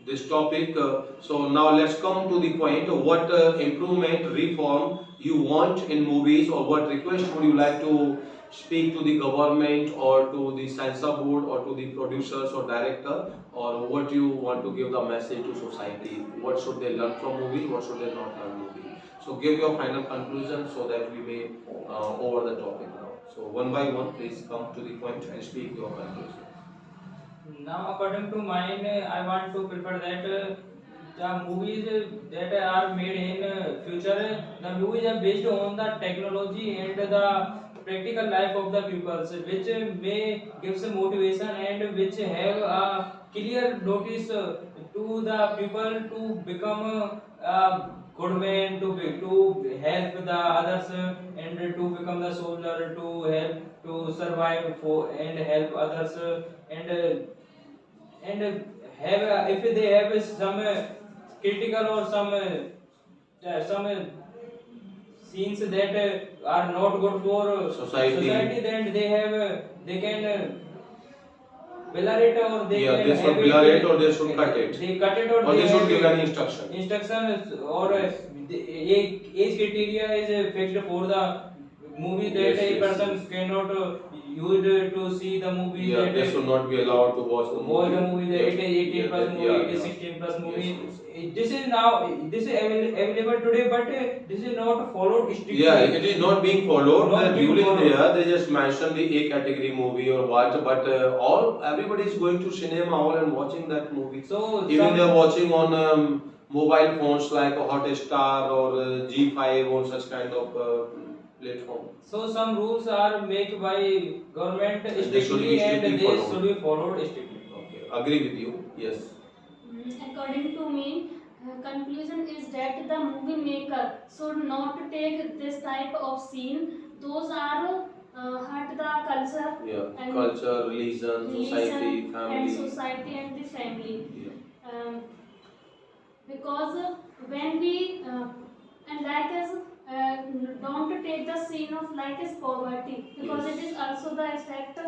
this topic. So now let's come to the point. What improvement, reform you want in movies, or what request would you like to speak to the government or to the censor board or to the producers or director, or what you want to give the message to society? What should they learn from movie? What should they not learn movie? So give your final conclusion so that we may over the topic now. So one by one, please come to the point and speak your conclusion. Now, according to mine, I want to prefer that the movies that are made in future, the movies are based on the technology and the practical life of the pupils, which may give some motivation and which have a clear notice to the people to become good man, to help the others and to become the soldier, to help to survive for and help others and have if they have some critical or some scenes that are not good for Society. then they can blur it or they Yeah, can they should have blur it or they should cut it. they cut it or Or they should have give any instruction. instructions or the age criteria is fixed for the movie that Yes, a yes, person yes. cannot use to see the movie Yeah, that they should not be allowed to watch the movie. watch the movie that it is 18 Yeah, plus that- movie, yeah, it is yeah. 16 plus movie. Yes, yes. This is now this is available today, but this is not followed strictly. Yeah, it is not being followed. Not being During followed. there, they just mention the A category movie or what, but everybody is going to cinema hall and watching that movie. So Even some- they are watching on mobile phones like Hotstar or G5 or such kind of platform. So some rules are made by government They should be strictly and strictly they followed. should be followed strictly. Okay, agree with you. Yes. According to me, conclusion is that the movie maker should not take this type of scene. Those are hurt the culture Yeah. and Culture, religion, society, religion family. and society and the family. Yeah. Because when we and like as don't take the scene of like as poverty because Yes. it is also the effect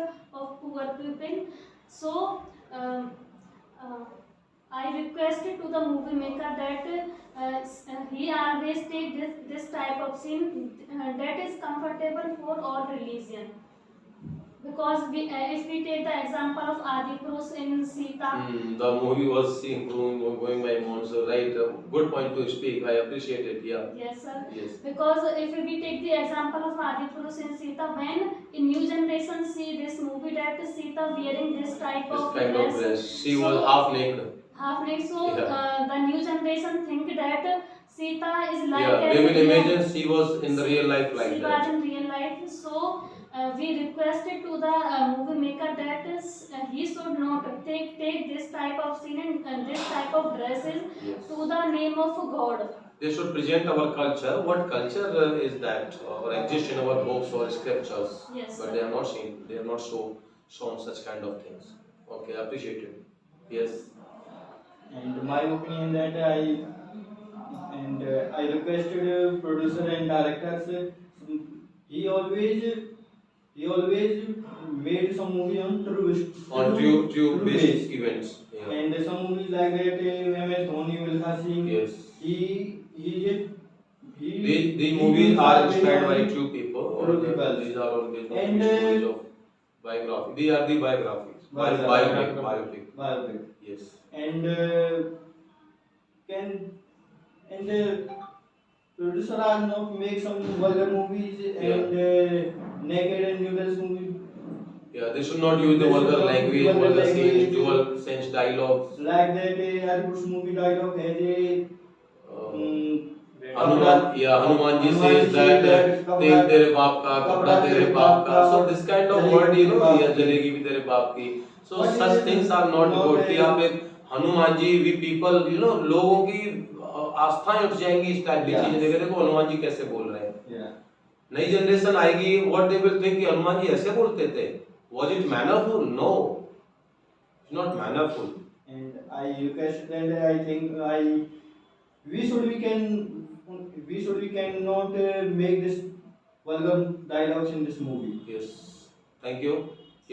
of poor people. So uh, I requested to the movie maker that he always take this type of scene that is comfortable for all religion. Because if we take the example of Adi Purush in Sita, The movie was seen going by months, right? Good point to speak. I appreciate it. Yeah. yes sir. Yes. Because if we take the example of Adi Purush in Sita, when in new generation see this movie that Sita wearing this type This of kind of dress. She was so half naked. half naked, so Yeah. the new generation think that Sita is like Yeah, as they will a- imagine she was in the real life like she was that. in real life. So we requested to the movie maker that is, he should not take this type of scene and this type of dresses Yes. to the name of God. They should present our culture. What culture is that or exist in our books or scriptures? Yes, But sir. they are not seen. They are not shown such kind of things. Okay, appreciate it. Yes. And my opinion that I requested producer and directors. He always made some movie on On true based events. Yeah. And some movies like that, MS Dhoni, Milkha Singh. Yes. He The movies are very inspired by on true people. true people. These are all based on And, stories of biography. They are the biographies. Biopic. biopic. Yes. And producer are not make some vulgar movies and naked and nudist movie Yeah, they should not use the They should vulgar not language, use vulgar vulgar scenes, language. dual sense dialogues. like that. Harikush movie dialogue has a Hanuman ji says that tel tere baap ka, kapda tere baap ka. So this kind of word, yeah, jalegi bhi tere baap ki. So But such it is things are not not good. a- कि यहाँ पे Hanuman ji, we people, लोगों की आस्थाएं उठ जाएंगी इस type की Yeah. चीजें देख देखो हनुमान जी कैसे बोल रहे हैं. yeah. नई जनरेशन आएगी, what they will think कि हनुमान जी ऐसे बोलते थे. Was it mannerful? No, it's not mannerful. And I request and I think we cannot make this vulgar dialogues in this movie. Yes, thank you.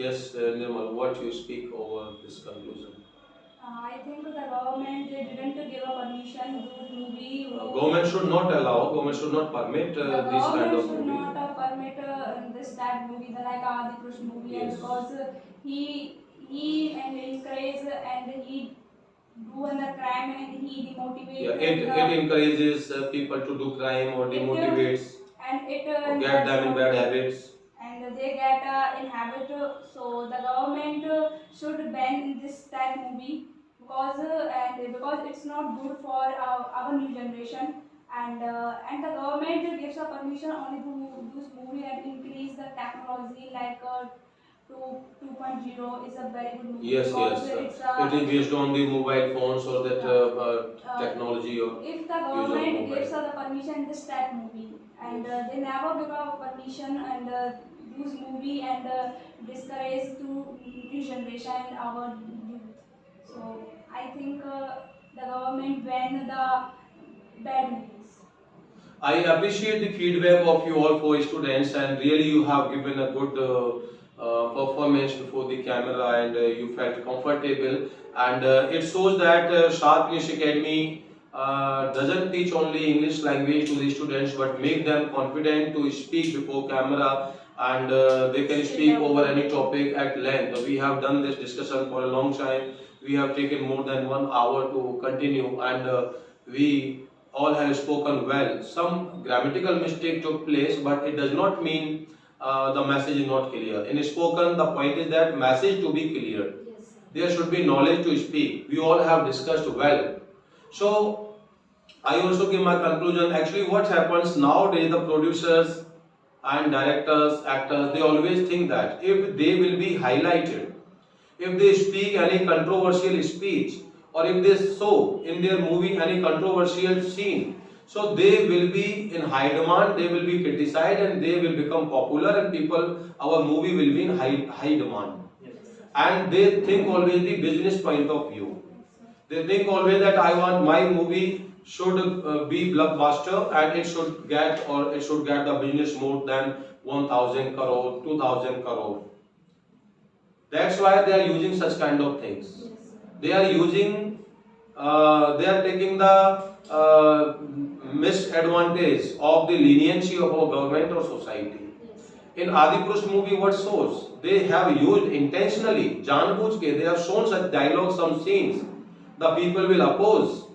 Yes, Nirmal, what you speak over this conclusion? I think the government they didn't give a permission to movie. Government should not allow, government should not permit The this kind government of should movie. not permit this that movie, the like Adi Purush movie, and Yes. because he and encourage and he do the crime and he demotivate. Yeah, it encourages people to do crime or demotivates and it or get them in bad habits. and they get in habit. So the government should ban this type movie because it's not good for our new generation. And the government gives a permission only to use movie and increase the technology like to 2.0 is a very good movie. Yes, because yes. it's It is based on the mobile phones or that technology or if the use of government mobile. gives the permission this type movie and they never give a permission and use movie and discourage to new generation and our youth. So I think the government ban the bad movies. I appreciate the feedback of you all four students, and really you have given a good performance before the camera, and you felt comfortable. And it shows that Sharp English Academy doesn't teach only English language to the students, but make them confident to speak before camera, and they can speak over any topic at length. We have done this discussion for a long time. We have taken more than 1 hour to continue, and we all have spoken well. Some grammatical mistake took place, but it does not mean the message is not clear. In spoken, the point is that message to be clear. Yes, sir. There should be knowledge to speak. We all have discussed well. So I also give my conclusion. Actually, what happens nowadays, the producers and directors, actors, they always think that if they will be highlighted, if they speak any controversial speech, or if they show in their movie any controversial scene, so they will be in high demand, they will be criticized, and they will become popular, and people, our movie will be in high demand. And they think always the business point of view. They think always that I want my movie should be blockbuster, and it should get the business more than 1,000 crore, 2,000 crore. That's why they are using such kind of things. They are taking the misadvantage of the leniency of our government or society. In Adipurush movie, what shows? They have used intentionally, janbujke, they have shown such dialogue, some scenes. The people will oppose.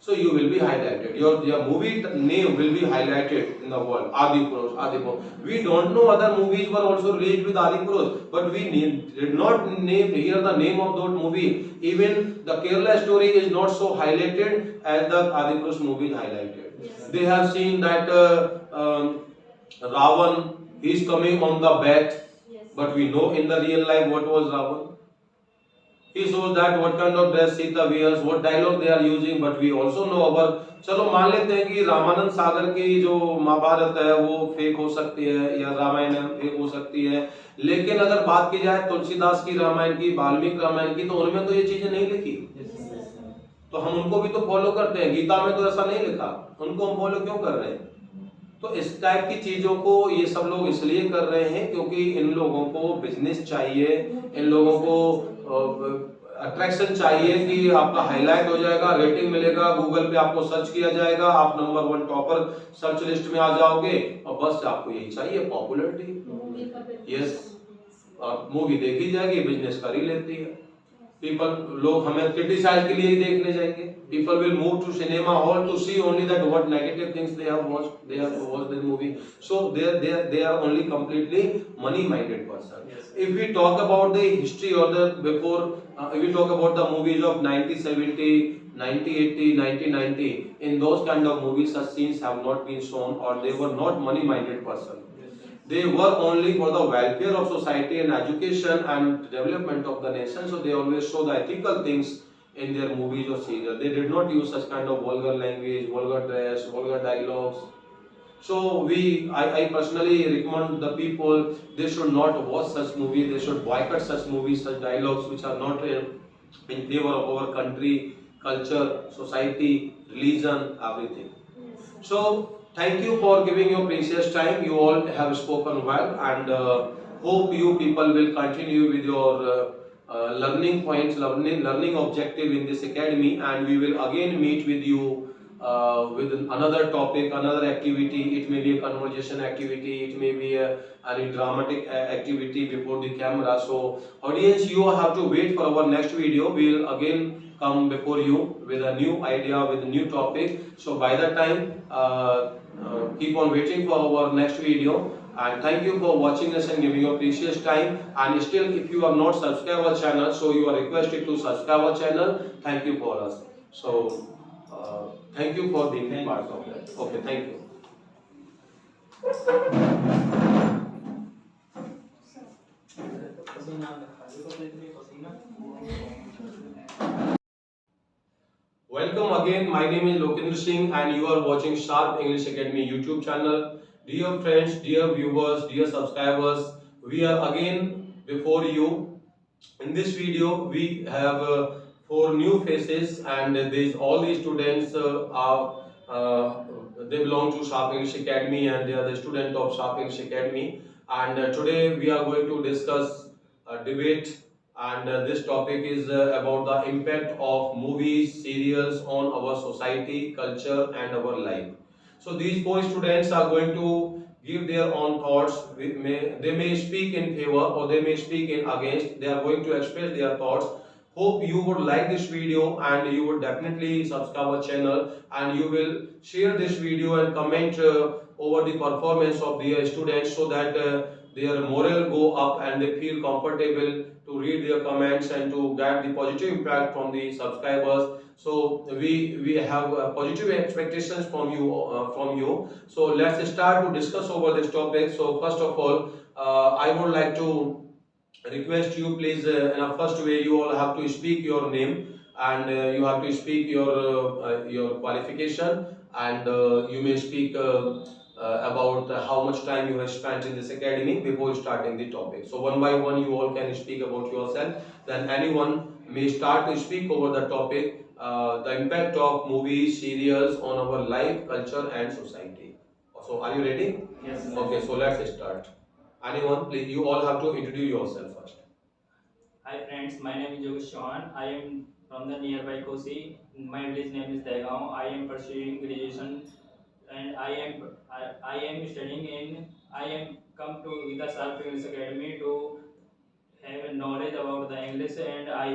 So you will be highlighted. Your movie name will be highlighted in the world. Adipurush. We don't know other movies were also released with Adipurush, but we did not hear the name of that movie. Even the Kerala story is not so highlighted as the Adipurush movie is highlighted. Yes. They have seen that Ravan is coming on the bat, Yes. but we know in the real life what was Ravan. He shows that what kind of dress Sita wears, what dialogue they are using, but we also know about. चलो मान लेते हैं कि रामानंद सागर की जो महाभारत है वो fake हो सकती है, या रामायण फेक हो सकती है, लेकिन अगर बात की जाए तुलसीदास की रामायण की, वाल्मीकि रामायण की, तो उनमें तो ये चीजें नहीं लिखी. तो हम उनको भी तो फॉलो करते हैं. गीता में तो ऐसा नहीं लिखा, उनको हम फॉलो क्यों कर रहे हैं? तो इस टाइप की चीजों को ये सब लोग इसलिए कर रहे हैं क्योंकि इन लोगों को बिजनेस चाहिए, इन लोगों को अट्रैक्शन चाहिए कि आपका हाईलाइट हो जाएगा, रेटिंग मिलेगा, गूगल पे आपको सर्च किया जाएगा, आप नंबर 1 टॉपर सर्च लिस्ट में आ जाओगे, और बस आपको यही चाहिए, पॉपुलैरिटी. यस, मूवी देखी जाएगी, बिजनेस कर ही लेती है. लोग हमें क्रिटिसाइज के लिए ही देखने जाएंगे. People will move to cinema hall to see only that what negative things they have watched. They have watched the movie. So they are only completely money-minded person. Yes. If we talk about the history or if we talk about the movies of 1970, 1980, 1990, in those kind of movies, such scenes have not been shown, or they were not money-minded person. They were only for the welfare of society and education and development of the nation. So they always show the ethical things in their movies or serials. They did not use such kind of vulgar language, vulgar dress, vulgar dialogues. So I personally recommend the people, they should not watch such movies. They should boycott such movies, such dialogues which are not in favor of our country, culture, society, religion, everything. So thank you for giving your precious time. You all have spoken well, and hope you people will continue with your learning points, learning objective in this academy, and we will again meet with you with another topic, another activity. It may be a conversation activity, it may be a dramatic activity before the camera. So audience, you have to wait for our next video. We will again come before you with a new idea, with a new topic. So by that time, keep on waiting for our next video, and thank you for watching us and giving your precious time. And still, if you have not subscribed our channel, so you are requested to subscribe our channel. Thank you for us. So thank you for being part of that. Okay, thank you. Welcome again. My name is Lokendra Singh, and you are watching Sharp English Academy YouTube channel. Dear friends, dear viewers, dear subscribers, we are again before you. In this video, we have four new faces, and these all the students are they belong to Sharp English Academy, and they are the student of Sharp English Academy. And today we are going to discuss debate, and this topic is about the impact of movies, serials on our society, culture, and our life. So these four students are going to give their own thoughts. They may speak in favor or they may speak in against. They are going to express their thoughts. Hope you would like this video and you would definitely subscribe our channel, and you will share this video and comment over the performance of their students, so that their morale go up and they feel comfortable to read their comments and to get the positive impact from the subscribers. So we have positive expectations from you. So let's start to discuss over this topic. So first of all, I would like to request you, please, in a first way, you all have to speak your name, and you have to speak your qualification, and you may speak about how much time you have spent in this academy before starting the topic. So one by one, you all can speak about yourself. Then anyone may start to speak over the topic, the impact of movies, serials on our life, culture, and society. So are you ready? Yes. Okay, so let's start. Anyone, please, you all have to introduce yourself first. Hi friends, my name is Yogesh Chauhan. I am from the nearby Kosi. My village name is Daigaon. I am pursuing graduation, and I am studying in. I am come to Gita Sharp English Academy to have a knowledge about the English, and I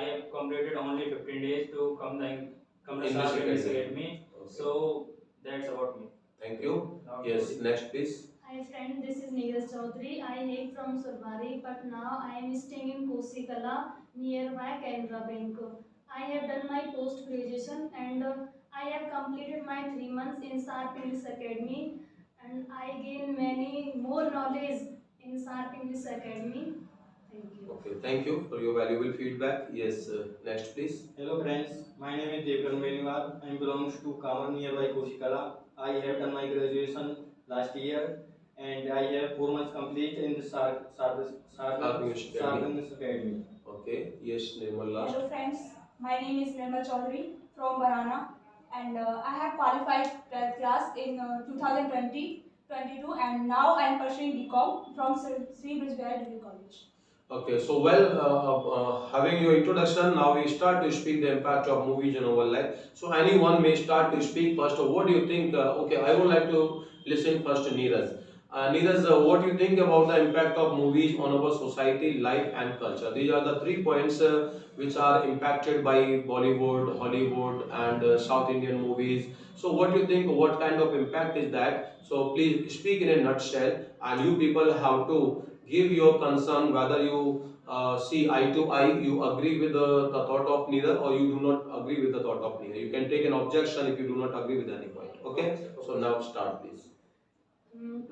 have completed only 15 days to come to English Sharp English Academy. Academy. Okay. So that's about me. Thank you. Now Yes, to- next please. Hi friend, this is Neeraj Chaudhary. I hail from Survari, but now I am staying in Kosikala nearby Canara Bank. I have done my post graduation, and I have completed my 3 months in Sharp English Academy, and I gain many more knowledge in Sharp English Academy. Thank you. Okay, thank you for your valuable feedback. Yes, next please. Hello friends, my name is Devkan Beniwal. I belongs to Kamar nearby Kosikala. I have done my graduation last year, and I have 4 months complete in the English Academy. English Academy. Okay, yes, Nirmal last. Hello friends, my name is Nirmal Chaudhary from Barana, and I have qualified 12th class in 2020-22, and now I am pursuing BCom from Sri Bridgeway Degree College. Okay, so having your introduction, now we start to speak the impact of movies in our life. So anyone may start to speak first. What do you think? Okay, I would like to listen first to Neeraj. Neeraj, what do you think about the impact of movies on our society, life, and culture? These are the 3 points which are impacted by Bollywood, Hollywood, and South Indian movies. So what do you think? What kind of impact is that? So please speak in a nutshell, and you people have to give your concern, whether you see eye to eye, you agree with the thought of neither, or you do not agree with the thought of neither. You can take an objection if you do not agree with any point. Okay? So now start please. To